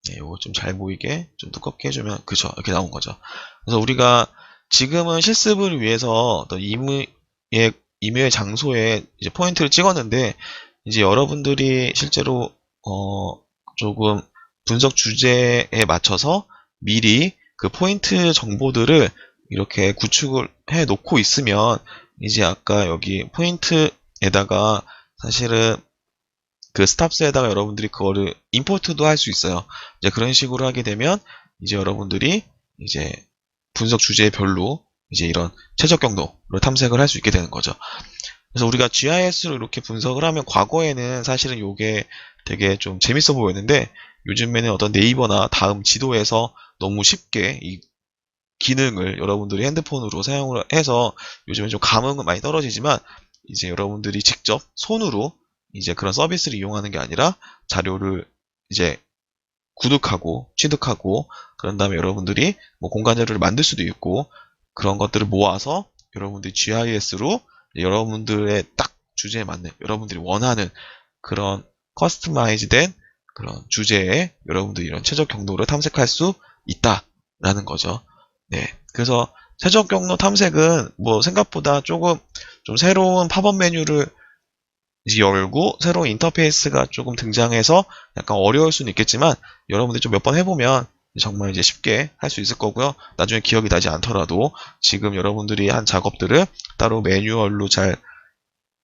네, 요거 좀 잘 보이게 좀 두껍게 해주면 그죠, 이렇게 나온 거죠. 그래서 우리가 지금은 실습을 위해서 어떤 임의의 장소에 이제 포인트를 찍었는데 이제 여러분들이 실제로 조금 분석 주제에 맞춰서 미리 그 포인트 정보들을 이렇게 구축을 해 놓고 있으면 이제 아까 여기 포인트에다가 사실은 그 스탑스에다가 여러분들이 그거를 임포트도 할 수 있어요. 이제 그런 식으로 하게 되면 이제 여러분들이 이제 분석 주제별로 이제 이런 최적 경로를 탐색을 할 수 있게 되는 거죠. 그래서 우리가 GIS로 이렇게 분석을 하면 과거에는 사실은 이게 되게 좀 재밌어 보였는데 요즘에는 어떤 네이버나 다음 지도에서 너무 쉽게 이 기능을 여러분들이 핸드폰으로 사용을 해서 요즘에 좀 감흥은 많이 떨어지지만 이제 여러분들이 직접 손으로 이제 그런 서비스를 이용하는 게 아니라 자료를 이제 구독하고 취득하고 그런 다음에 여러분들이 뭐 공간 자료를 만들 수도 있고 그런 것들을 모아서 여러분들이 GIS로 여러분들의 딱 주제에 맞는 여러분들이 원하는 그런 커스터마이즈된 그런 주제에 여러분들이 이런 최적 경로를 탐색할 수 있다라는 거죠. 네. 그래서 최적 경로 탐색은 뭐 생각보다 조금 좀 새로운 팝업 메뉴를 이제 열고 새로운 인터페이스가 조금 등장해서 약간 어려울 수는 있겠지만 여러분들이 좀 몇 번 해보면 정말 이제 쉽게 할 수 있을 거고요. 나중에 기억이 나지 않더라도 지금 여러분들이 한 작업들을 따로 매뉴얼로 잘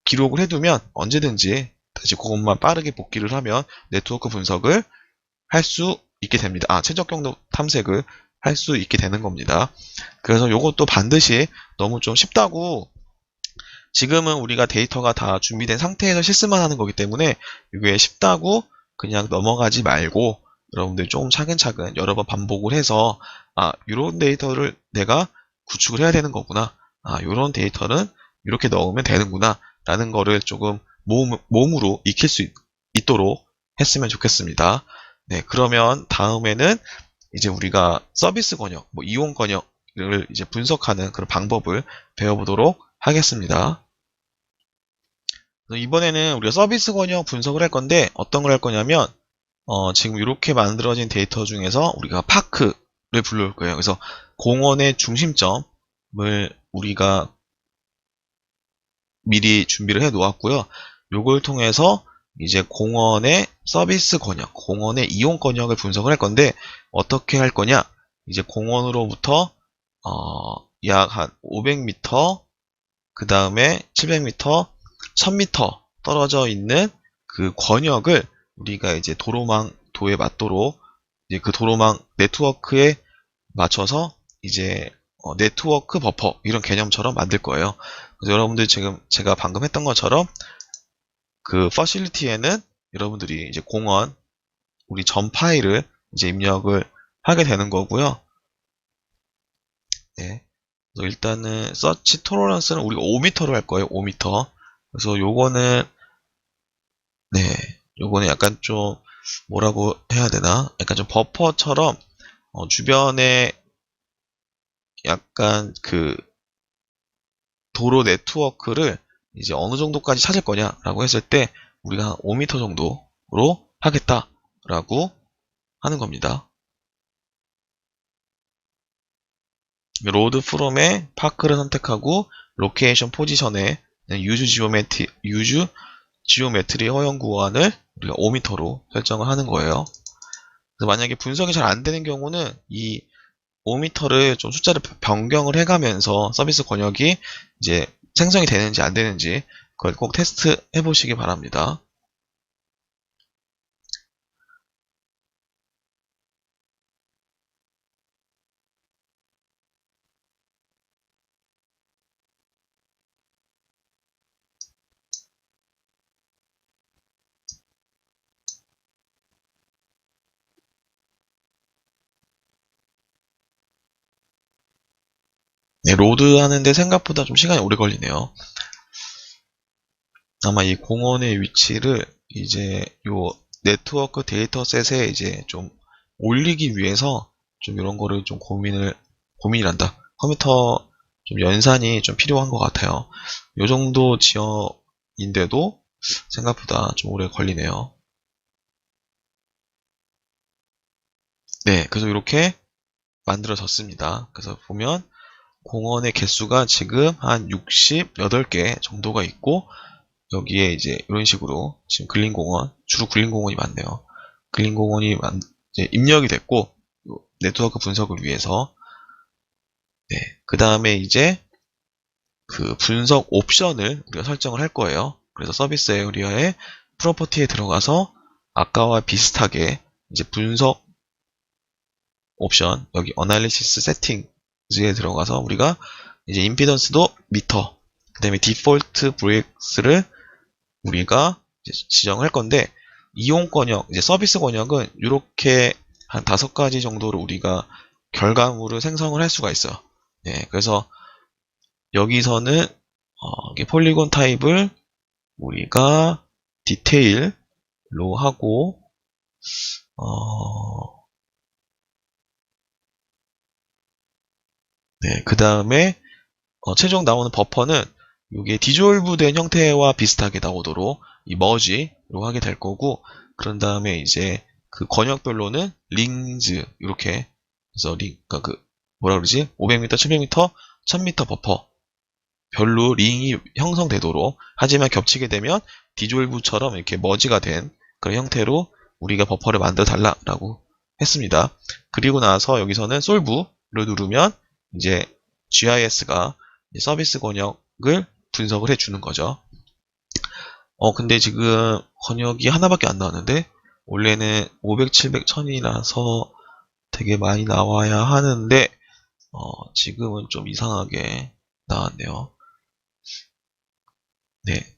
기록을 해두면 언제든지 다시 그것만 빠르게 복기를 하면 네트워크 분석을 할 수 있게 됩니다. 최적 경로 탐색을 할 수 있게 되는 겁니다. 그래서 이것도 반드시 너무 좀 쉽다고 지금은 우리가 데이터가 다 준비된 상태에서 실습만 하는 거기 때문에 이게 쉽다고 그냥 넘어가지 말고 여러분들 조금 차근차근 여러 번 반복을 해서 이런 데이터를 내가 구축을 해야 되는 거구나. 이런 데이터는 이렇게 넣으면 되는구나. 라는 거를 조금 몸으로 익힐 수 있도록 했으면 좋겠습니다. 네, 그러면 다음에는 이제 우리가 서비스 권역, 뭐 이용 권역을 이제 분석하는 그런 방법을 배워보도록 하겠습니다. 이번에는 우리가 서비스 권역 분석을 할 건데 어떤 걸 할 거냐면 지금 이렇게 만들어진 데이터 중에서 우리가 파크를 불러올 거예요. 그래서 공원의 중심점을 우리가 미리 준비를 해 놓았고요. 요걸 통해서 이제 공원의 서비스 권역, 공원의 이용 권역을 분석을 할 건데 어떻게 할 거냐? 이제 공원으로부터 약 한 500m, 그 다음에 700m, 1000m 떨어져 있는 그 권역을 우리가 이제 도에 맞도록 이제 그 도로망 네트워크에 맞춰서 이제 네트워크 버퍼 이런 개념처럼 만들 거예요. 그래서 여러분들 지금 제가 방금 했던 것처럼 그 퍼실리티에는 여러분들이 이제 공원 우리 전 파일을 이제 입력을 하게 되는 거고요. 네. 그래서 일단은 서치 토러런스는 우리가 5m로 할 거예요. 5m. 그래서 요거는 네, 요거는 약간 좀 뭐라고 해야 되나? 약간 좀 버퍼처럼 주변에 약간 그 도로 네트워크를 이제 어느 정도까지 찾을 거냐라고 했을 때 우리가 한 5m 정도로 하겠다라고 하는 겁니다. 로드 프롬의 파크를 선택하고 로케이션 포지션에 유즈 지오메트리 허용 구간을 우리가 5m로 설정을 하는 거예요. 그래서 만약에 분석이 잘 안 되는 경우는 이 5m를 좀 숫자를 변경을 해가면서 서비스 권역이 이제 생성이 되는지 안 되는지 그걸 꼭 테스트 해보시기 바랍니다. 네, 로드 하는데 생각보다 좀 시간이 오래 걸리네요. 아마 이 공원의 위치를 이제 요 네트워크 데이터셋에 이제 좀 올리기 위해서 좀 이런 거를 좀 고민이란다. 컴퓨터 좀 연산이 좀 필요한 것 같아요. 요 정도 지역인데도 생각보다 좀 오래 걸리네요. 네, 그래서 이렇게 만들어졌습니다. 그래서 보면 공원의 개수가 지금 한 68개 정도가 있고 여기에 이제 이런 식으로 지금 근린공원, 주로 근린공원이 많네요. 근린공원이 이제 입력이 됐고, 요 네트워크 분석을 위해서. 네. 그 다음에 이제 그 분석 옵션을 우리가 설정을 할 거예요. 그래서 서비스 에어리어의 프로퍼티에 들어가서 아까와 비슷하게 이제 분석 옵션, 여기 어널리시스 세팅즈에 들어가서 우리가 이제 임피던스도 미터, 그 다음에 디폴트 브레이크스를 우리가 이제 지정할 건데, 이용 권역, 이제 서비스 권역은 이렇게 한 5가지 정도로 우리가 결과물을 생성을 할 수가 있어요. 네, 그래서 여기서는 이게 폴리곤 타입을 우리가 디테일로 하고, 네, 그 다음에 최종 나오는 버퍼는 이게 디졸브 된 형태와 비슷하게 나오도록 이 머지로 하게 될 거고, 그런 다음에 이제 그 권역별로는 링즈 이렇게 그래서 그러니까 그 뭐라 그러지? 500m, 700m, 1000m 버퍼 별로 링이 형성되도록, 하지만 겹치게 되면 디졸브처럼 이렇게 머지가 된 그런 형태로 우리가 버퍼를 만들어 달라라고 했습니다. 그리고 나서 여기서는 솔브를 누르면 이제 GIS가 서비스 권역을 분석을 해주는 거죠. 근데 지금 권역이 하나밖에 안 나왔는데, 원래는 500, 700, 1000이라서 되게 많이 나와야 하는데, 지금은 좀 이상하게 나왔네요. 네.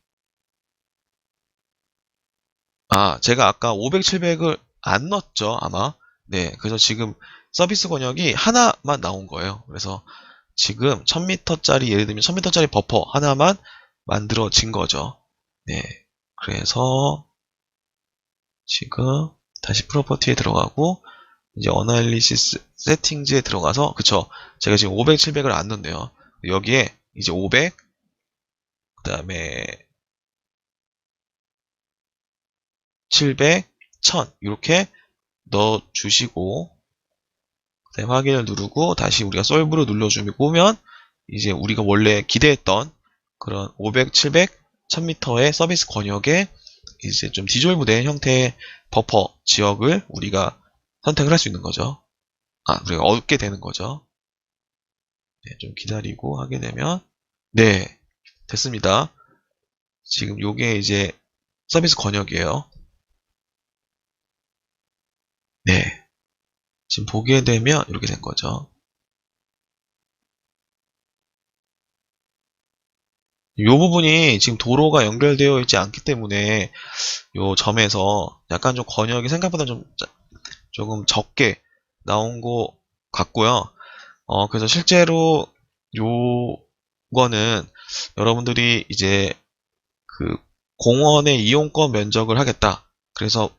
제가 아까 500, 700을 안 넣었죠, 아마. 네. 그래서 지금 서비스 권역이 하나만 나온 거예요. 그래서 지금 1000m짜리, 예를 들면 1000m짜리 버퍼 하나만 만들어진 거죠. 네. 그래서 지금 다시 프로퍼티에 들어가고, 이제 어널리시스 세팅즈에 들어가서, 그쵸. 제가 지금 500, 700을 안 넣네요. 여기에 이제 500, 그 다음에 700, 1000 이렇게 넣어주시고, 그다음에 확인을 누르고 다시 우리가 솔브로 눌러주면 이제 우리가 원래 기대했던 그런 500, 700, 1000m의 서비스 권역에 이제 좀 디졸브된 형태의 버퍼 지역을 우리가 선택을 할 수 있는 거죠. 우리가 얻게 되는 거죠. 네, 좀 기다리고 하게 되면, 네, 됐습니다. 지금 요게 이제 서비스 권역이에요. 네, 지금 보게 되면 이렇게 된 거죠. 이 부분이 지금 도로가 연결되어 있지 않기 때문에 요 점에서 약간 좀 권역이 생각보다 조금 적게 나온 것 같고요. 그래서 실제로 요거는 여러분들이 이제 그 공원의 이용권 면적을 하겠다. 그래서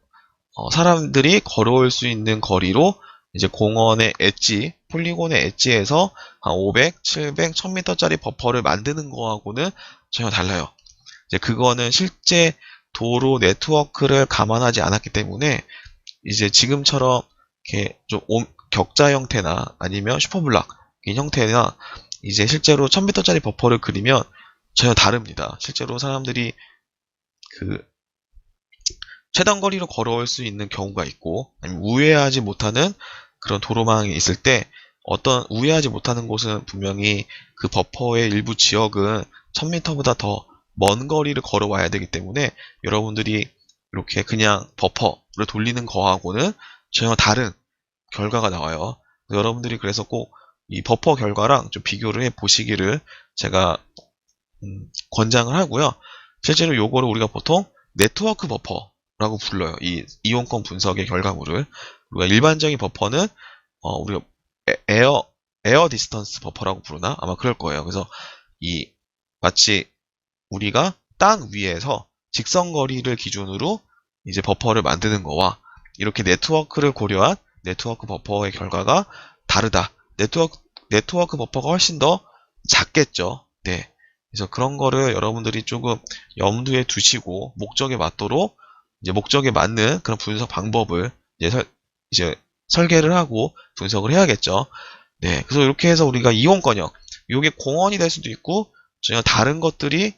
사람들이 걸어올 수 있는 거리로 이제 공원의 엣지, 폴리곤의 엣지에서 한 500, 700, 1000m짜리 버퍼를 만드는 거하고는 전혀 달라요. 이제 그거는 실제 도로 네트워크를 감안하지 않았기 때문에 이제 지금처럼 이렇게 좀 격자 형태나 아니면 슈퍼블락인 형태나 이제 실제로 1000m짜리 버퍼를 그리면 전혀 다릅니다. 실제로 사람들이 그 최단 거리로 걸어올 수 있는 경우가 있고, 아니면 우회하지 못하는 그런 도로망이 있을 때, 어떤 우회하지 못하는 곳은 분명히 그 버퍼의 일부 지역은 1000m보다 더 먼 거리를 걸어와야 되기 때문에 여러분들이 이렇게 그냥 버퍼를 돌리는 거하고는 전혀 다른 결과가 나와요. 여러분들이 그래서 꼭 이 버퍼 결과랑 좀 비교를 해 보시기를 제가 권장을 하고요. 실제로 요거를 우리가 보통 네트워크 버퍼라고 불러요. 이 이용권 분석의 결과물을. 우리가 일반적인 버퍼는 우리가 에어 디스턴스 버퍼라고 부르나? 아마 그럴 거예요. 그래서 이 마치 우리가 땅 위에서 직선 거리를 기준으로 이제 버퍼를 만드는 거와 이렇게 네트워크를 고려한 네트워크 버퍼의 결과가 다르다. 네트워크 버퍼가 훨씬 더 작겠죠. 네. 그래서 그런 거를 여러분들이 조금 염두에 두시고 목적에 맞도록 이제 목적에 맞는 그런 분석 방법을 이제 설계를 하고 분석을 해야겠죠. 네. 그래서 이렇게 해서 우리가 이용권역, 이게 공원이 될 수도 있고 전혀 다른 것들이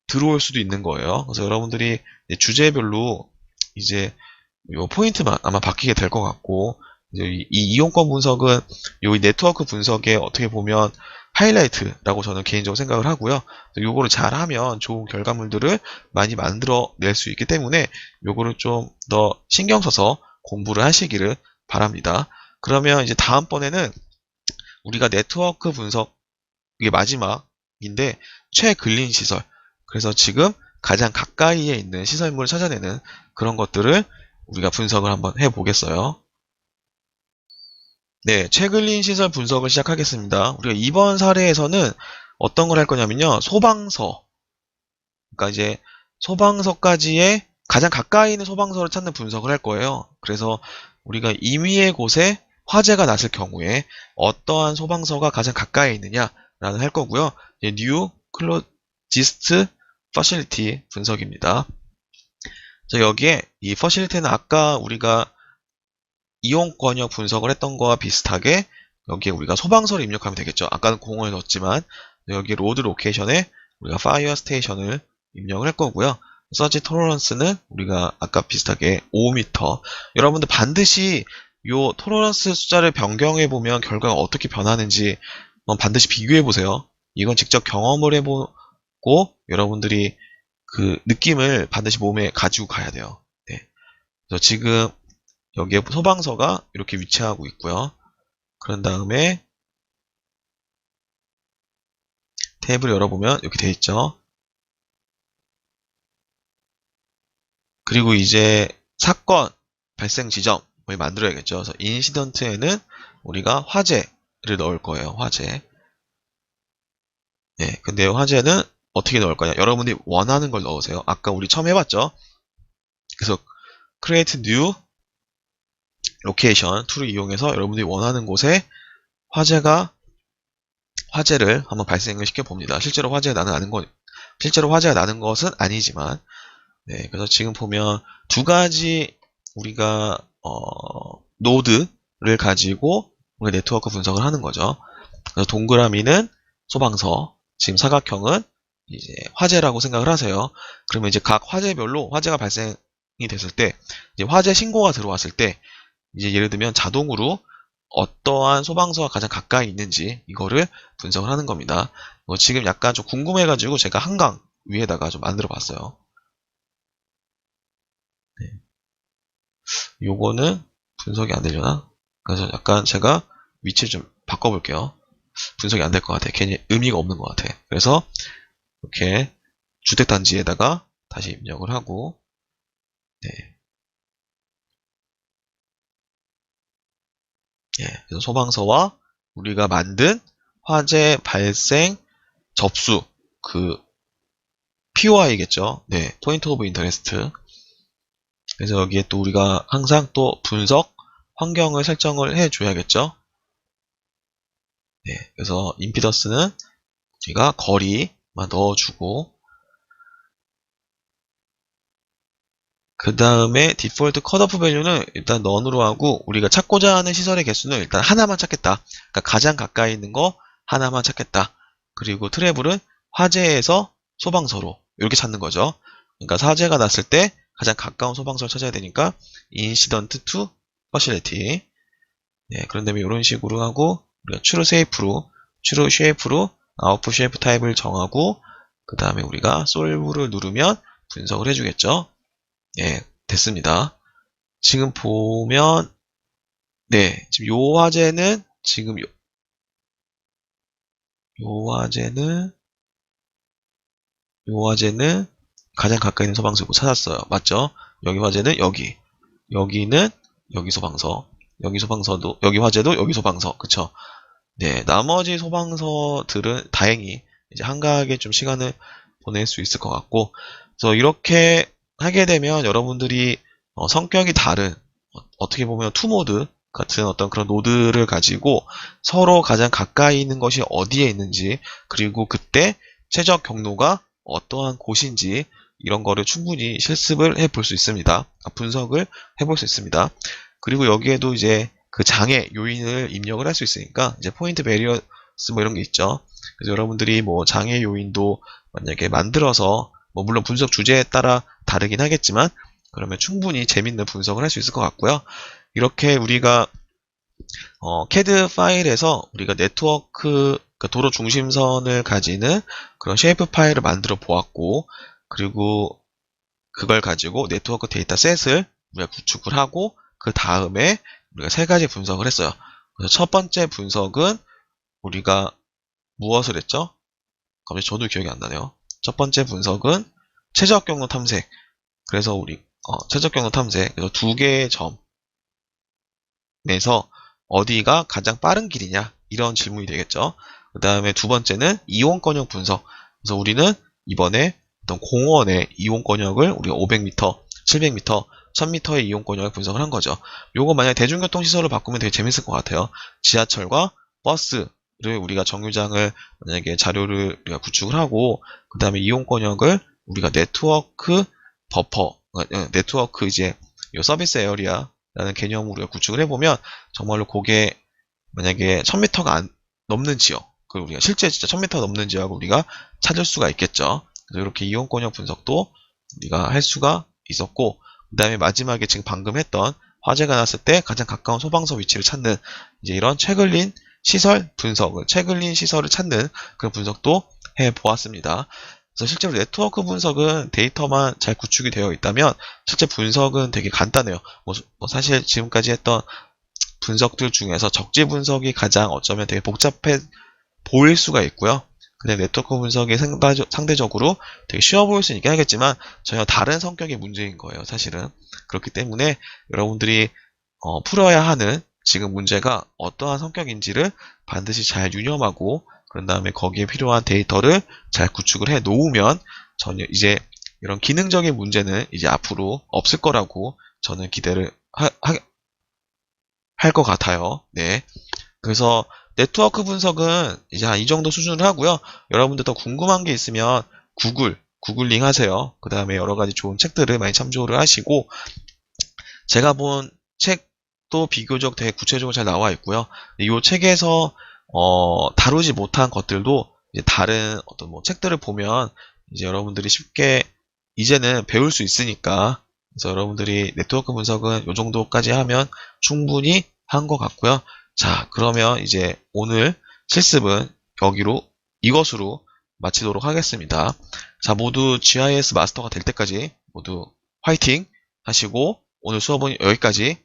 들어올 수도 있는 거예요. 그래서 여러분들이 주제별로 이제 요 포인트만 아마 바뀌게 될 것 같고, 이제 이 이용권 분석은 요 네트워크 분석에 어떻게 보면 하이라이트라고 저는 개인적으로 생각을 하고요. 요거를 잘하면 좋은 결과물들을 많이 만들어낼 수 있기 때문에 요거를 좀 더 신경 써서 공부를 하시기를 바랍니다. 그러면 이제 다음번에는 우리가 네트워크 분석, 이게 마지막인데, 최근린 시설. 그래서 지금 가장 가까이에 있는 시설물을 찾아내는 그런 것들을 우리가 분석을 한번 해보겠어요. 네, 최근린 시설 분석을 시작하겠습니다. 우리가 이번 사례에서는 어떤 걸 할 거냐면요. 소방서. 그러니까 이제 소방서까지의 가장 가까이 있는 소방서를 찾는 분석을 할 거예요. 그래서 우리가 임의의 곳에 화재가 났을 경우에 어떠한 소방서가 가장 가까이 있느냐라는 할 거고요. New Closest Facility 분석입니다. 여기에 이 facility는 아까 우리가 이용권역 분석을 했던 거와 비슷하게 여기에 우리가 소방서를 입력하면 되겠죠. 아까는 공원에 넣었지만 여기 로드 로케이션에 우리가 파이어 스테이션을 입력을 할 거고요. 서지 토러런스는 우리가 아까 비슷하게 5m. 여러분들 반드시 요 토러런스 숫자를 변경해 보면 결과가 어떻게 변하는지 반드시 비교해 보세요. 이건 직접 경험을 해보고 여러분들이 그 느낌을 반드시 몸에 가지고 가야 돼요. 네. 그래서 지금 여기에 소방서가 이렇게 위치하고 있고요. 그런 다음에 탭을 열어보면 이렇게 되어 있죠. 그리고 이제 사건 발생 지점을 만들어야겠죠. 그래서 인시던트에는 우리가 화재를 넣을 거예요. 화재. 네, 근데 화재는 어떻게 넣을 거냐? 여러분들이 원하는 걸 넣으세요. 아까 우리 처음 해봤죠. 그래서 create new location 툴을 이용해서 여러분들이 원하는 곳에 화재를 한번 발생을 시켜 봅니다. 실제로 화재가 나는 것은 아니지만, 네, 그래서 지금 보면 두 가지 우리가 노드를 가지고 우리가 네트워크 분석을 하는 거죠. 그래서 동그라미는 소방서, 지금 사각형은 이제 화재라고 생각을 하세요. 그러면 이제 각 화재별로 화재가 발생이 됐을 때, 이제 화재 신고가 들어왔을 때, 이제 예를 들면 자동으로 어떠한 소방서가 가장 가까이 있는지 이거를 분석을 하는 겁니다. 지금 약간 좀 궁금해가지고 제가 한강 위에다가 좀 만들어 봤어요. 네. 요거는 분석이 안 되려나? 그래서 약간 제가 위치를 좀 바꿔볼게요. 분석이 안 될 것 같아. 괜히 의미가 없는 것 같아. 그래서 이렇게 주택단지에다가 다시 입력을 하고, 네. 예, 그래서 소방서와 우리가 만든 화재 발생 접수, 그 POI겠죠. 네, 포인트 오브 인터레스트. 그래서 여기에 또 우리가 항상 또 분석 환경을 설정을 해줘야겠죠. 네, 그래서 임피던스는 우리가 거리만 넣어주고, 그 다음에 디폴트 컷오프 밸류는 일단 넌으로 하고, 우리가 찾고자 하는 시설의 개수는 일단 하나만 찾겠다. 그러니까 가장 가까이 있는 거 하나만 찾겠다. 그리고 트래블은 화재에서 소방서로 이렇게 찾는 거죠. 그러니까 화재가 났을 때 가장 가까운 소방서를 찾아야 되니까 인시던트 투 퍼실리티. 네, 그런 다음에 이런 식으로 하고 우리가 추루 쉐이프로 아웃풋 쉐이프 타입을 정하고, 그 다음에 우리가 솔브를 누르면 분석을 해주겠죠. 예, 됐습니다. 지금 보면, 네, 지금 요 화재는, 요 화재는 가장 가까이 있는 소방서고 찾았어요. 맞죠? 여기 화재는 여기. 여기는 여기 소방서. 여기 화재도 여기 소방서. 그쵸? 네, 나머지 소방서들은 다행히 이제 한가하게 좀 시간을 보낼 수 있을 것 같고, 그래서 이렇게 하게 되면 여러분들이 성격이 다른, 어떻게 보면 투모드 같은 어떤 그런 노드를 가지고 서로 가장 가까이 있는 것이 어디에 있는지, 그리고 그때 최적 경로가 어떠한 곳인지 이런 거를 충분히 실습을 해볼 수 있습니다. 분석을 해볼 수 있습니다. 그리고 여기에도 이제 그 장애 요인을 입력을 할 수 있으니까 이제 포인트 베리어스 뭐 이런 게 있죠. 그래서 여러분들이 뭐 장애 요인도 만약에 만들어서 뭐 물론 분석 주제에 따라 다르긴 하겠지만 그러면 충분히 재밌는 분석을 할 수 있을 것 같고요. 이렇게 우리가 CAD 파일에서 우리가 네트워크, 그러니까 도로 중심선을 가지는 그런 쉐이프 파일을 만들어 보았고, 그리고 그걸 가지고 네트워크 데이터 셋을 우리가 구축을 하고, 그 다음에 우리가 세 가지 분석을 했어요. 그래서 첫 번째 분석은 우리가 무엇을 했죠? 갑자기 저도 기억이 안 나네요. 첫 번째 분석은 최적 경로 탐색. 그래서 우리 최적 경로 탐색. 그래서 두 개의 점에서 어디가 가장 빠른 길이냐, 이런 질문이 되겠죠. 그 다음에 두 번째는 이용 권역 분석. 그래서 우리는 이번에 어떤 공원의 이용 권역을 우리가 500m, 700m, 1000m의 이용 권역을 분석을 한 거죠. 요거 만약에 대중교통 시설로 바꾸면 되게 재밌을 것 같아요. 지하철과 버스를 우리가 정류장을 만약에 자료를 우리가 구축을 하고, 그 다음에 이용 권역을 우리가 네트워크 버퍼, 네트워크 이제 요 서비스 에어리아라는 개념으로 우리가 구축을 해보면 정말로 그게 만약에 1000m가 안 넘는 지역, 그 우리가 실제 진짜 1000m 넘는 지역을 우리가 찾을 수가 있겠죠. 그래서 이렇게 이용 권역 분석도 우리가 할 수가 있었고, 그 다음에 마지막에 지금 방금 했던 화재가 났을 때 가장 가까운 소방서 위치를 찾는 이제 이런 최근린 시설 분석을, 최근린 시설을 찾는 그런 분석도 해 보았습니다. 그래서 실제로 네트워크 분석은 데이터만 잘 구축이 되어 있다면 실제 분석은 되게 간단해요. 뭐 사실 지금까지 했던 분석들 중에서 적지 분석이 가장 어쩌면 되게 복잡해 보일 수가 있고요. 근데 네트워크 분석이 상대적으로 되게 쉬워 보일 수 있긴 하겠지만 전혀 다른 성격의 문제인 거예요, 사실은. 그렇기 때문에 여러분들이 풀어야 하는 지금 문제가 어떠한 성격인지를 반드시 잘 유념하고, 그런 다음에 거기에 필요한 데이터를 잘 구축을 해 놓으면 전혀 이제 이런 기능적인 문제는 이제 앞으로 없을 거라고 저는 기대를 할 것 같아요. 네. 그래서 네트워크 분석은 이제 한 이 정도 수준을 하고요. 여러분들 더 궁금한 게 있으면 구글링 하세요. 그 다음에 여러 가지 좋은 책들을 많이 참조를 하시고, 제가 본 책도 비교적 되게 구체적으로 잘 나와 있고요. 이 책에서 다루지 못한 것들도 이제 다른 어떤 뭐 책들을 보면 이제 여러분들이 쉽게 이제는 배울 수 있으니까, 그래서 여러분들이 네트워크 분석은 이 정도까지 하면 충분히 한 것 같고요. 자, 그러면 이제 오늘 실습은 이것으로 마치도록 하겠습니다. 자, 모두 GIS 마스터가 될 때까지 모두 화이팅 하시고, 오늘 수업은 여기까지